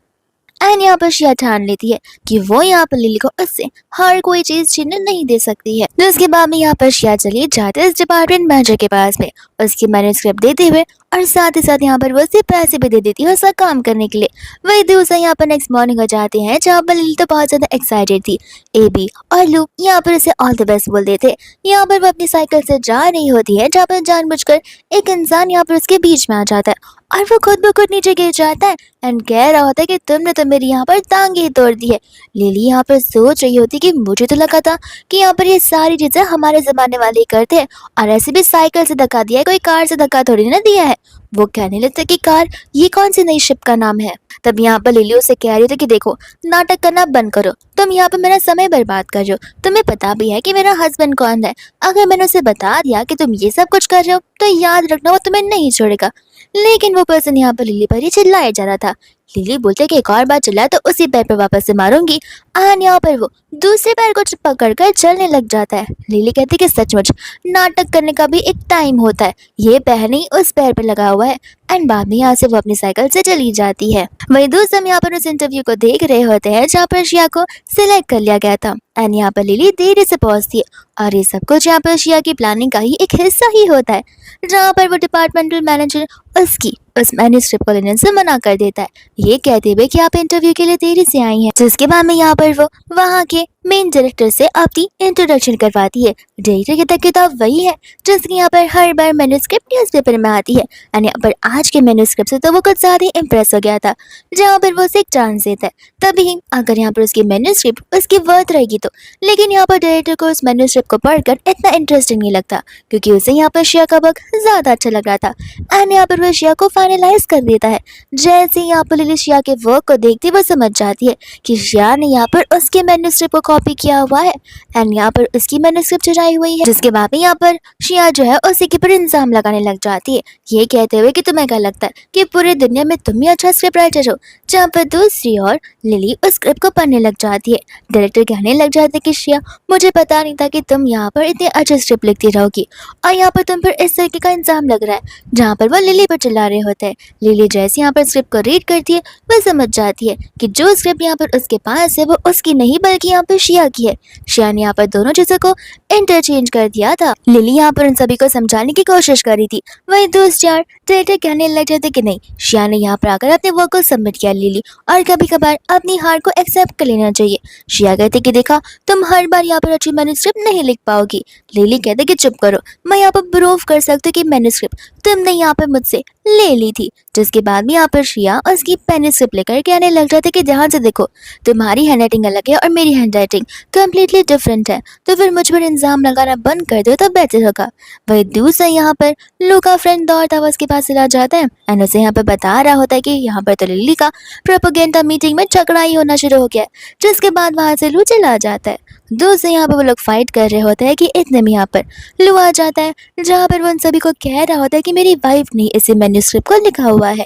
एंड यहाँ पर शिया ठान लेती है कि वो यहाँ पर लिली को उससे हर कोई चीज छीनने नहीं दे सकती है। जिसके बाद में यहाँ पर शिया चली जाते इस डिपार्टमेंट मैनेजर के पास में उसकी मैन्युस्क्रिप्ट देते हुए, और साथ ही साथ यहाँ पर वो उसे पैसे भी दे देती है उसका काम करने के लिए। वही दूसरा यहाँ पर नेक्स्ट मॉर्निंग हो जाते हैं जहाँ पर लिली तो बहुत ज्यादा एक्साइटेड थी। एबी और लू यहाँ पर उसे ऑल द बेस्ट बोल देते। यहाँ पर वो अपनी साइकिल से जा रही होती है जहाँ पर जानबूझकर एक इंसान यहाँ पर उसके बीच में आ जाता है और वो खुद ब खुद नीचे गिर जाता है एंड कह रहा होता है कि तुमने तो मेरी यहाँ पर टांगे ही तोड़ दी है। लिली यहाँ पर सोच रही होती कि मुझे तो लगा था कि यहाँ पर ये सारी चीजें हमारे जमाने वाले ही करते हैं, और ऐसे भी साइकिल से धक्का दिया है, कोई कार से धक्का थोड़ी ना दिया है। वो कहने लगता है कि कार, ये कौन सी नई शिप का नाम है। तब यहाँ पर लिली उसे कह रही थी कि देखो, नाटक करना बंद करो, तुम यहाँ पर मेरा समय बर्बाद कर रहे हो। तुम्हें पता भी है कि मेरा हस्बैंड कौन है। अगर मैंने उसे बता दिया कि तुम ये सब कुछ कर रहे हो तो याद रखना वो तुम्हें नहीं छोड़ेगा। लेकिन वो पर्सन यहाँ पर लिली पर ही चिल्लाया जा रहा था। लिली बोलते कि एक और बार चिल्लाए तो उसी पैर पर वापस से मारूंगी। एंड यहाँ पर वो दूसरे पैर को पकड़ कर चलने लग जाता है। लिली कहती कि सचमुच नाटक करने का भी एक टाइम होता है, ये पैर नहीं उस पैर पर लगा हुआ है। एंड बाद में यहाँ से वो अपनी साइकिल से चली जाती है। वही दोस्त हम यहाँ पर उस इंटरव्यू को देख रहे होते हैं जहाँ पर शिया को सिलेक्ट कर लिया गया था। एंड यहाँ पर लिली देरी से पहुंचती है और ये सब कुछ यहाँ पर शिया की प्लानिंग का ही एक हिस्सा ही होता है, जहाँ पर वो डिपार्टमेंटल मैनेजर उसकी उस मैन्युस्क्रिप्ट को लेने से मना कर देता है, ये कहते हुए कि आप इंटरव्यू के लिए देरी से आई हैं। जिसके बाद में यहाँ पर वो वहाँ के मेन डायरेक्टर से अपनी इंट्रोडक्शन करवाती है। डायरेक्टर की किताब वही है जिसकी यहाँ पर हर बार मैन्युस्क्रिप्ट न्यूज़पेपर में आती है। एंड यहाँ पर आज के मैन्युस्क्रिप्ट से तो वो कुछ ज्यादा इम्प्रेस हो गया था, जहाँ पर वो उसे एक चांस देता है। तभी अगर यहाँ पर उसकी मैन्युस्क्रिप्ट उसकी वर्थ रहेगी तो, लेकिन यहाँ पर डायरेक्टर को उस मैन्युस्क्रिप्ट को पढ़कर इतना इंटरेस्टिंग नहीं लगता क्योंकि उसे यहाँ पर शिया का वर्क ज्यादा अच्छा लग रहा था। एंड यहाँ पर वो शिया को फाइनलाइज कर देता है। जैसे यहाँ पर लिली शिया के वर्क को देखती वो समझ जाती है कि शिया ने यहाँ पर उसके मैन्युस्क्रिप्ट को कॉपी किया हुआ है एंड यहाँ पर उसकी मैन्युस्क्रिप्ट चुराई हुई है। जिसके बाद में यहाँ पर शिया जो है उसी के ऊपर इल्जाम लगाने लग जाती है, ये कहते हुए कि तुम्हें क्या लगता है कि पूरी दुनिया में तुम ही अच्छा स्क्रिप्ट राइटर हो। जहाँ पर दूसरी ओर लिली उस स्क्रिप्ट को पढ़ने लग जाती है। डायरेक्टर कहने लग जाते हैं कि शिया, मुझे पता नहीं था कि तुम यहाँ पर इतने अच्छे स्क्रिप्ट लिखती रहोगी और यहाँ पर तुम पर इस तरीके का इंजाम लग रहा है। जहाँ पर वो लिली पर चिल्ला रहे होते हैं। लिली जैसे यहाँ पर स्क्रिप्ट को रीड करती है वह समझ जाती है कि जो स्क्रिप्ट यहाँ पर उसके पास है वो उसकी नहीं बल्कि यहाँ पर शिया की है। शिया ने यहाँ पर दोनों चीजों को इंटरचेंज कर दिया था। लिली यहाँ पर उन सभी को समझाने की कोशिश कर रही थी। वही दूसरी ओर डायरेक्टर कहने लग जाते कि नहीं, शिया ने यहाँ पर आकर अपने वर्क को सबमिट किया लिली, और कभी कभार अपनी हार को एक्सेप्ट कर लेना चाहिए। शिया कहते कि देखा, तुम हर बार यहाँ पर अच्छी मैन्युस्क्रिप्ट नहीं लिख पाओगी। लिली कहते कि चुप करो, मैं यहाँ पर प्रूव कर सकती हूँ कि मैन्युस्क्रिप्ट तुमने यहाँ पर मुझसे ले ली थी। जिसके बाद भी यहाँ पर शिया उसकी मैन्युस्क्रिप्ट लेकर कहने लग जाते कि ध्यान से देखो, तुम्हारी हैंडराइटिंग अलग है और मेरी हैंडराइटिंग कम्प्लीटली डिफरेंट है, तो फिर मुझ पर इल्जाम लगाना बंद कर दो तो बेटर होगा। वही दूसरा यहाँ पर लू का फ्रेंड दौड़ता हुआ उसके पास चला जाता है एंड उसे यहाँ पर बता रहा होता है कि यहाँ पर तो लिली का प्रोपेगेंडा मीटिंग में झगड़ा ही होना शुरू हो गया है। जिसके बाद वहां से लू चला जाता है। दूसरे यहाँ पर वो लोग फाइट कर रहे होते हैं कि इतने में यहाँ पर लू आ जाता है, जहाँ पर वो उन सभी को कह रहा होता है कि मेरी वाइफ ने इसे मैन्युस्क्रिप्ट को लिखा हुआ है।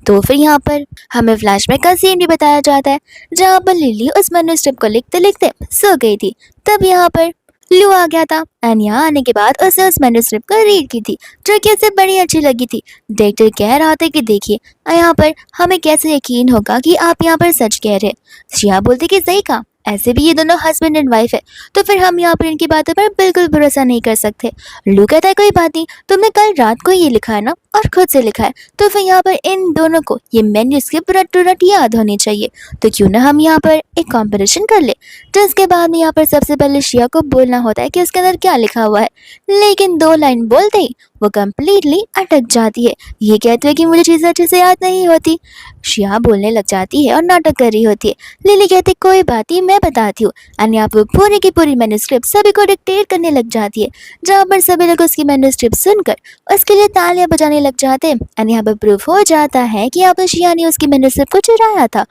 तो फिर यहाँ पर हमें फ्लैशबैक का सीन भी बताया जाता है जहाँ पर लिली उस मैन्युस्क्रिप्ट को लिखते लिखते सो गई थी। तब यहाँ पर लू आ गया था एंड यहाँ आने के बाद उसने उस मैन्युस्क्रिप्ट को रीड की थी, जो कि उसे बड़ी अच्छी लगी थी। डायरेक्टर कह रहा था कि देखिए, यहाँ पर हमें कैसे यकीन होगा कि आप यहाँ पर सच कह रहे हैं। शिया बोलते कि सही कहा, ऐसे भी ये दोनों हस्बैंड एंड वाइफ है, तो फिर हम यहाँ पर इनकी बातों पर बिल्कुल भरोसा नहीं कर सकते। लू कहता है कोई बात नहीं, तुमने कल रात को ये लिखा है ना और खुद से लिखा है, तो फिर यहाँ पर इन दोनों को ये मैन्युस्क्रिप्ट रट टू रट याद होनी चाहिए, तो क्यों ना हम यहाँ पर एक कंपटीशन कर ले। जिसके बाद में यहाँ पर सबसे पहले शिया को बोलना होता है कि उसके अंदर क्या लिखा हुआ है, लेकिन 2 लाइन बोलते ही वो कम्प्लीटली अटक जाती है। ये कहते हैं कि मुझे चीज़ें अच्छे से याद नहीं होती। शिया बोलने लग जाती है और नाटक कर रही होती है। लिली कहती कोई बात नहीं, मैं बताती हूँ, एंड यहाँ पर पूरी की पूरी मैन्युस्क्रिप्ट सभी को डिक्टेट करने लग जाती है, जहाँ पर सभी लोग उसकी मैन्युस्क्रिप्ट सुनकर उसके लिए तालियां बजाने लग जाते हैं। एंड यहाँ पर प्रूफ हो जाता है कि यहाँ पर शिया ने उसकी मैन्युस्क्रिप्ट को चुराया था।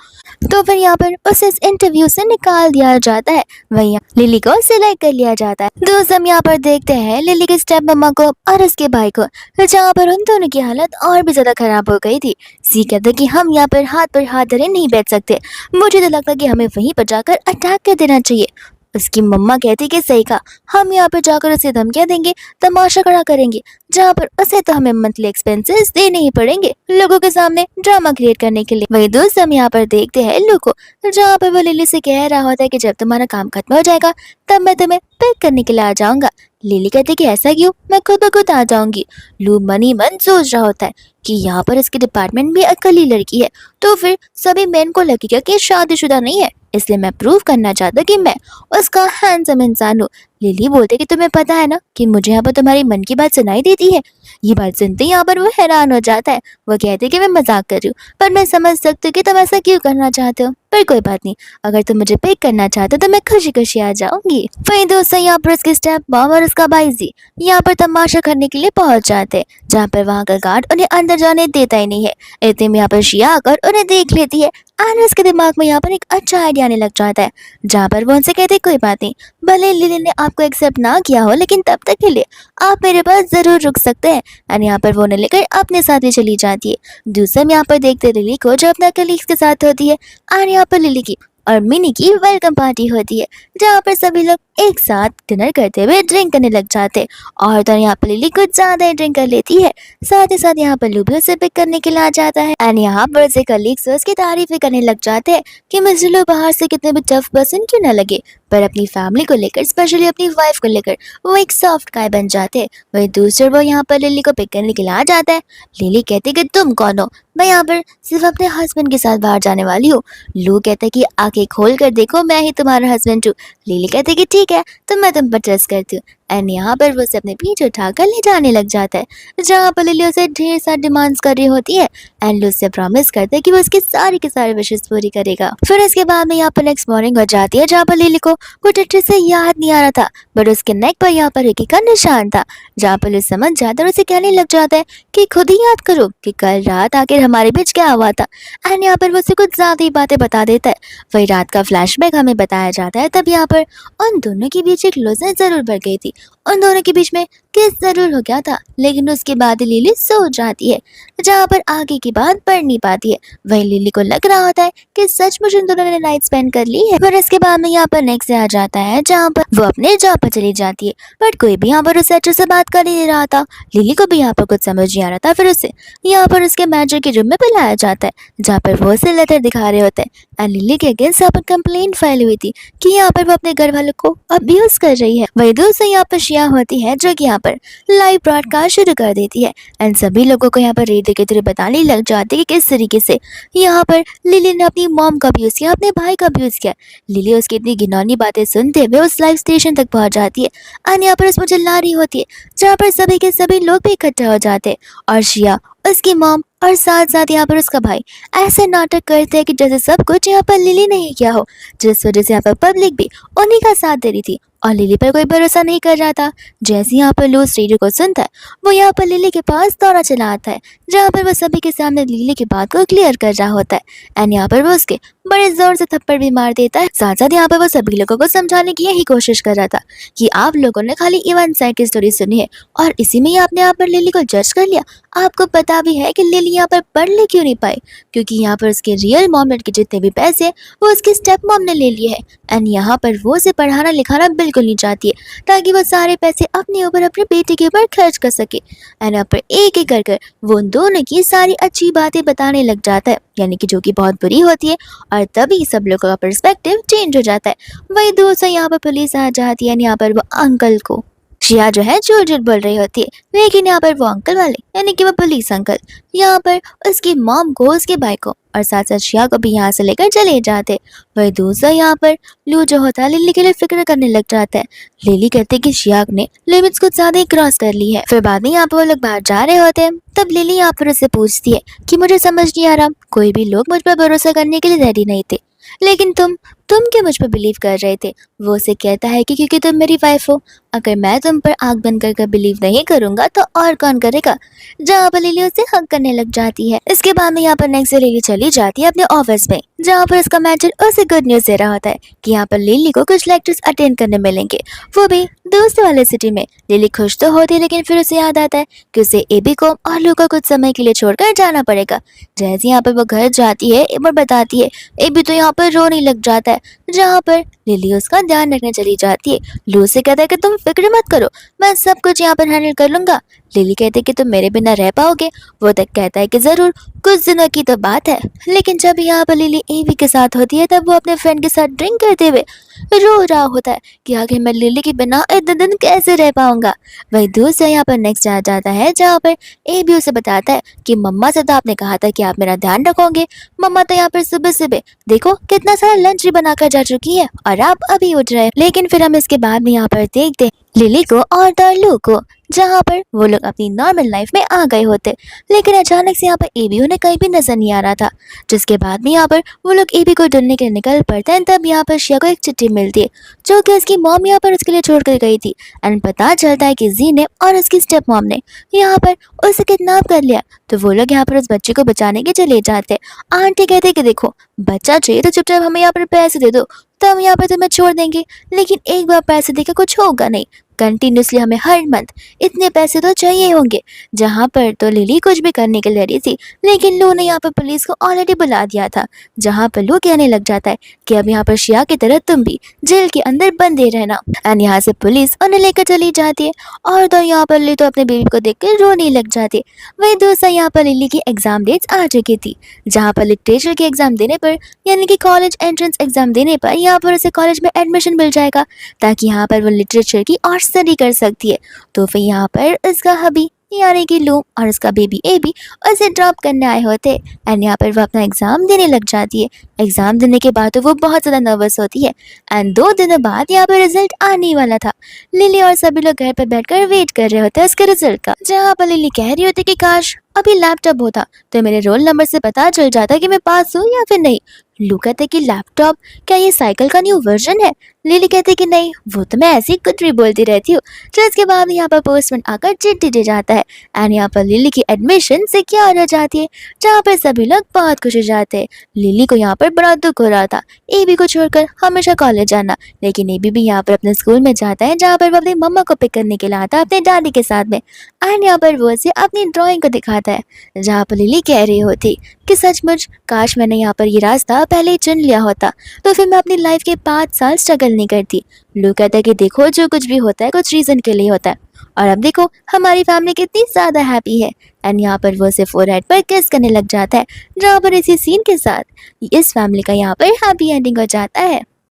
तो फिर यहाँ पर उसे इस इंटरव्यू से निकाल दिया जाता है। वहीं लिली को सिलेक्ट कर लिया जाता है। दोस्त हम यहाँ पर देखते हैं लिली के स्टेप मम्मा को और उसके भाई को, जहाँ पर उन दोनों की हालत और भी ज्यादा खराब हो गई थी। सी कहते कि हम यहाँ पर हाथ धरे नहीं बैठ सकते, मुझे तो लगता कि हमें वहीं पर जाकर अटैक कर देना चाहिए। उसकी मम्मा कहती कि सही कहा, हम यहाँ पर जाकर उसे धमकियां देंगे, तमाशा खड़ा करेंगे, जहाँ पर उसे तो हमें मंथली एक्सपेंसेस देने ही पड़ेंगे लोगों के सामने ड्रामा क्रिएट करने के लिए। वही दोस्त हम यहाँ पर देखते हैं लू को, जहाँ पर वो लिली से कह रहा होता है कि जब तुम्हारा काम खत्म हो जाएगा तब मैं तुम्हें पिक करने के लिए आ जाऊंगा। लिली कहती कि ऐसा क्यों, मैं खुद ब खुद आ जाऊंगी। लू मन ही मन सोच रहा होता है कि यहाँ पर इसके डिपार्टमेंट में अकेली लड़की है, तो फिर सभी मेन को लगेगा कि शादीशुदा नहीं है, इसलिए मैं प्रूव करना चाहता कि मैं उसका हैंडसम इंसान हूँ। लिली बोलते कि तुम्हें पता है ना कि मुझे यहाँ पर तुम्हारी मन की बात सुनाई देती है। ये बात सुनते ही यहाँ पर वो हैरान हो जाता है। वो कहते कि मैं मजाक कर रही हूँ, पर मैं समझ सकती हूँ कि तुम ऐसा क्यों करना चाहते हो, पर कोई बात नहीं, अगर तुम मुझे पिक करना चाहते हो तो मैं खुशी खुशी आ जाऊंगी। वही दोस्तों यहाँ पर उसके स्टेप मॉम और उसका भाई जी यहाँ पर तमाशा करने के लिए पहुंच जाते हैं, जहाँ पर वहाँ का गार्ड उन्हें अंदर जाने देता ही नहीं है। इतने में यहाँ पर शिया आकर उन्हें देख लेती है और उसके दिमाग में यहाँ पर एक अच्छा आइडिया आने लग जाता है, जहाँ पर वो उनसे कहते कोई बात नहीं, भले लिली ने आपको एक्सेप्ट ना किया हो लेकिन तब तक के लिए आप मेरे पास जरूर रुक सकते हैं। और यहाँ पर वो उन्हें लेकर अपने साथ भी चली जाती है। दूसरे में यहाँ पर देखते लिली को जो अपना कलीग्स के साथ होती है, और यहाँ पर लिली की और मिनी की वेलकम पार्टी होती है, जहाँ पर सभी लोग एक साथ डिनर करते हुए ड्रिंक करने लग जाते हैं। और तो यहाँ पर लिली कुछ ज्यादा ही ड्रिंक कर लेती है, साथ ही साथ यहाँ पर लू भी उसे पिक करने के लिए आ जाता है। एंड यहाँ पर उसे कलीग्स उसकी तारीफ करने लग जाते हैं कि मिस्टर लू बाहर से कितने भी टफ पर्सन क्यों ना लगे, पर अपनी फैमिली को लेकर, स्पेशली अपनी वाइफ को लेकर वो एक सॉफ्ट गाय बन जाते हैं। वही दूसरे वो यहाँ पर लिली को पिक करने के लिए आ जाता है। लिली कहती कि तुम कौन हो, मैं यहाँ पर सिर्फ अपने हस्बैंड के साथ बाहर जाने वाली हूँ। लू कहता है कि आंखें खोल कर देखो, मैं ही तुम्हारा हस्बैंड हूँ। लिली कहती कि ठीक है, तो मैं तुम पर ट्रस्ट करती हूँ। एंड यहाँ पर वो उसे अपने पीछे उठाकर ले जाने लग जाता है, जहाँ पर लिली उसे ढेर सारी डिमांड्स कर रही होती है। एंड लू उससे प्रॉमिस करता है कि वो उसकी सारी की सारी विशेष पूरी करेगा। फिर इसके बाद में यहाँ पर नेक्स्ट मॉर्निंग हो जाती है, जहाँ पर लिली को कुछ अच्छे से याद नहीं आ रहा था, बट उसके नेक पर यहाँ पर रिकी का निशान था, जहाँ पर लू समझ जाता है और उसे कहने लग जाता है कि खुद ही याद करो कि कल रात आखिर हमारे बीच क्या हुआ था। एंड यहाँ पर वो उसे कुछ ज्यादा ही बातें बता देता है। वही रात का फ्लैशबैक हमें बताया जाता है, तब यहाँ पर उन दोनों के बीच एक क्लोजनेस जरूर बढ़ गई थी, उन दोनों के बीच में किस जरूर हो गया था, लेकिन उसके बाद लिली सो जाती है, जहाँ पर आगे की बात बढ़ नहीं पाती है। वही लिली को लग रहा होता है कि सचमुच उन दोनों ने नाइट स्पेंड कर ली है। फिर इसके बाद में यहाँ पर नेक्स्ट आ जाता है, जहाँ पर वो अपने जॉब पर चली जाती है, बट कोई भी यहाँ पर उससे अच्छे से बात कर ही नहीं रहा था। लिली को भी यहाँ पर कुछ समझ नहीं आ रहा था। फिर उसे यहाँ पर उसके मैनेजर के रूम में बुलाया जाता है, जहाँ पर वो उसे लेटर दिखा रहे होते हैं। एंड लिली के अगेंस्ट यहाँ पर कंप्लेंट फाइल हुई थी कि यहाँ पर वो अपने घर वालों को अब्यूज कर रही है। वही दूसरी यहाँ पर शिया होती है, जो कि यहाँ पर लाइव ब्रॉडकास्ट शुरू कर देती है। एंड सभी लोगों को यहाँ पर रेडियो के थ्रू बताने लग जाती है कि किस तरीके से यहाँ पर लिली ने अपनी मॉम का अब्यूज किया, अपने भाई का अब्यूज किया। लिली उसकी इतनी घिनौनी बातें सुनते हुए उस लाइव स्टेशन तक पहुंच जाती है, और यहाँ पर उसमें चिल्ला रही होती है, जहाँ पर सभी के सभी लोग भी इकट्ठा हो जाते हैं, और शिया, उसकी मॉम और साथ साथ यहाँ पर उसका भाई ऐसे नाटक करते हैं कि जैसे सब कुछ यहाँ पर लिली ने ही किया हो, जिस वजह से यहाँ पर पब्लिक भी उन्हीं का साथ दे रही थी और लिली पर कोई भरोसा नहीं कर रहा था। जैसे यहाँ पर लू रेडियो को सुनता है, वो यहाँ पर लिली के पास दौड़ा चला आता है, जहाँ पर वो सभी के सामने लिली की बात को क्लियर कर रहा होता है। एंड यहाँ पर वो उसके बड़े जोर से थप्पड़ भी मार देता है। साथ साथ यहाँ पर वो सभी लोगों को समझाने की यही कोशिश कर रहा था कि आप लोगों ने खाली इवन साइड की स्टोरी सुनी है और इसी में ही आपने यहाँ पर लिली को जज कर लिया। आपको पता भी है कि लिली यहाँ पर पढ़ ले क्यों नहीं पाई, क्योंकि यहाँ पर उसके रियल मॉम के जितने भी पैसे वो उसकी स्टेप मॉम ने ले लिए हैं। एंड यहाँ पर वो उसे पढ़ाना लिखाना बिल्कुल नहीं चाहती है, ताकि वो सारे पैसे अपने ऊपर, अपने बेटे के ऊपर खर्च कर सके। एंड यहाँ पर एक एक कर वो उन दोनों की सारी अच्छी बातें बताने लग जाता है, यानी कि जो कि बहुत बुरी होती है, और तभी सब लोगों का पर्सपेक्टिव चेंज हो जाता है। वही दूसरा यहाँ पर पुलिस आ जाती है, यहाँ पर वो अंकल को शिया जो है झूठ झूठ बोल रही होती है, लेकिन यहाँ पर वो अंकल वाले, यानी कि वो पुलिस अंकल, यहाँ पर उसकी मॉम को, उसके भाई को और साथ साथ शिया को भी यहाँ से लेकर चले जाते। वही दूसरा यहाँ पर लू जो होता है लिली के लिए फिक्र करने लग जाता है। लिली कहते कि शिया ने लिमिट्स कुछ ज्यादा ही क्रॉस कर ली है। फिर बाद में यहाँ पर वो लोग बाहर जा रहे होते हैं, तब लिली यहाँ पर उससे पूछती है कि मुझे समझ नहीं आ रहा, कोई भी लोग मुझ पर भरोसा करने के लिए रेडी नहीं थे, लेकिन तुम क्यों मुझ पर बिलीव कर रहे थे। वो उसे कहता है कि क्योंकि तुम मेरी वाइफ हो, अगर मैं तुम पर आंख बंद कर बिलीव नहीं करूंगा तो और कौन करेगा। जहाँ पर लिली उसे हक करने लग जाती है। इसके बाद में यहाँ पर नेक्स्ट लिली चली जाती है अपने ऑफिस में, जहाँ पर उसका मैनेजर उसे गुड न्यूज दे रहा होता है कि यहाँ पर लिली को कुछ लेक्चर्स अटेंड करने मिलेंगे, वो भी दोस्त वाले सिटी में। लिली खुश तो होती है, लेकिन फिर उसे याद आता है कि उसे एबी को और लू को कुछ समय के लिए छोड़कर जाना पड़ेगा। जैसे यहाँ पर वो घर जाती है एक बार बताती है, एबी तो यहाँ पर रोने लग जाता है, जहाँ पर लिली उसका ध्यान रखने चली जाती है। लू से कहता है कि तुम फिक्र मत करो, मैं सब कुछ यहाँ पर हैंडल कर लूंगा। लिली कहती है कि तुम मेरे बिना रह पाओगे। वो तक कहता है कि जरूर, कुछ दिनों की तो बात है। लेकिन जब यहाँ पर लिली एवी के साथ होती है तब वो अपने फ्रेंड के साथ ड्रिंक करते हुए रो रहा होता है कि आगे मैं लिली के बिना इतने दिन कैसे रह पाऊंगा। वही दूसरा यहाँ पर नेक्स्ट आ जाता है, जहाँ पर एबी उसे बताता है कि मम्मा से तो आपने कहा था कि आप मेरा ध्यान रखोगे। मम्मा तो यहाँ पर सुबह सुबह देखो कितना सारा लंच भी बनाकर जा चुकी है और आप अभी उठ रहे हैं। लेकिन फिर हम इसके बाद में यहाँ पर देखते हैं लिली को और लू को, जहाँ पर वो लोग अपनी नॉर्मल लाइफ में आ गए होते। लेकिन अचानक से यहाँ पर एबी उन्हें कहीं भी नजर नहीं आ रहा था। जिसके बाद में यहाँ पर वो लोग एबी को ढूंढने के लिए निकल पड़ते हैं। तब यहाँ पर शिया को एक चिट्ठी मिलती है जो कि उसकी मॉम यहाँ पर उसके लिए छोड़ कर गई थी। एंड पता चलता है कि जी ने और उसकी स्टेप मॉम ने यहाँ पर उसे किडनैप कर लिया। तो वो लोग यहाँ पर उस बच्चे को बचाने के चले जाते हैं। आंटी कहते कि देखो बच्चा चाहिए तो चुपचाप हमें यहाँ पर पैसे दे दो, तो हम यहाँ पर तुम्हें छोड़ देंगे। लेकिन एक बार पैसे देकर कुछ होगा नहीं, कंटिन्यूसली हमें हर मंथ इतने पैसे तो चाहिए होंगे। जहाँ पर तो लिली कुछ भी करने के लिए रेडी थी, लेकिन लू ने यहाँ पर पुलिस को ऑलरेडी बुला दिया था। जहाँ पर लू कहने लग जाता है कि अब यहाँ पर शिया की तरह तुम भी जेल के अंदर बंदे रहना। एंड यहाँ से पुलिस उन्हें लेकर चली जाती है और तो यहाँ पर लिली तो अपने बेबी को देखकर रोने लग जाती है। वही दूसरा यहाँ पर लिली की एग्जाम डेट्स आ चुकी थी, जहाँ पर लिटरेचर के एग्जाम देने पर यानी कि कॉलेज एंट्रेंस एग्जाम देने पर यहाँ पर उसे कॉलेज में एडमिशन मिल जाएगा, ताकि यहाँ पर वो लिटरेचर की और स्टडी कर सकती है। तो फिर यहाँ पर उसका हबी यानी कि लू और उसका बेबी एबी उसे ड्रॉप करने आए होते। एंड यहाँ पर वो अपना एग्जाम देने लग जाती है। एग्जाम देने के बाद तो वो बहुत ज़्यादा नर्वस होती है। एंड 2 दिनों बाद यहाँ पर रिजल्ट आने वाला था। लिली और सभी लोग घर पर बैठकर वेट कर रहे होते हैं उसके रिजल्ट का, जहाँ पर लिली कह रही होती कि काश अभी लैपटॉप होता तो मेरे रोल नंबर से पता चल जाता कि मैं पास हूँ या फिर नहीं। लू कहते कि लैपटॉप, क्या ये साइकिल का न्यू वर्जन है? लिली कहते कि नहीं, वो तो मैं ऐसी कुछ भी बोलती रहती हूँ। तो इसके बाद यहाँ पर पोस्टमैन आकर चिट्ठी दे जाता है। एंड यहाँ पर लिली की एडमिशन सिक्योर हो जाती है, जहाँ पर सभी लोग बहुत खुश हो जाते हैं। लिली को यहाँ पर बड़ा दुख हो रहा था एबी को छोड़कर हमेशा कॉलेज जाना, लेकिन एबी भी यहाँ पर अपने स्कूल में जाता है, जहाँ पर वो अपनी मम्मा को पिक करने के लिए आता है अपने डैडी के साथ में। एंड यहाँ पर वो उसे अपनी ड्राइंग को दिखाता है, जहाँ पर लिली कह रही होती कि सचमुच काश मैंने यहाँ पर ये रास्ता पहले ही चुन लिया होता, तो फिर मैं अपनी लाइफ के 5 साल स्ट्रगल नहीं करती। लू कहता है कि देखो जो कुछ भी होता है कुछ रीजन के लिए होता है, और अब देखो हमारी फैमिली कितनी ज्यादा हैप्पी है। एंड यहाँ पर वो उसे फोरहेड पर किस करने लग जाता है, जहाँ पर इसी सीन के साथ इस फैमिली का यहाँ पर हैप्पी एंडिंग हो जाता है।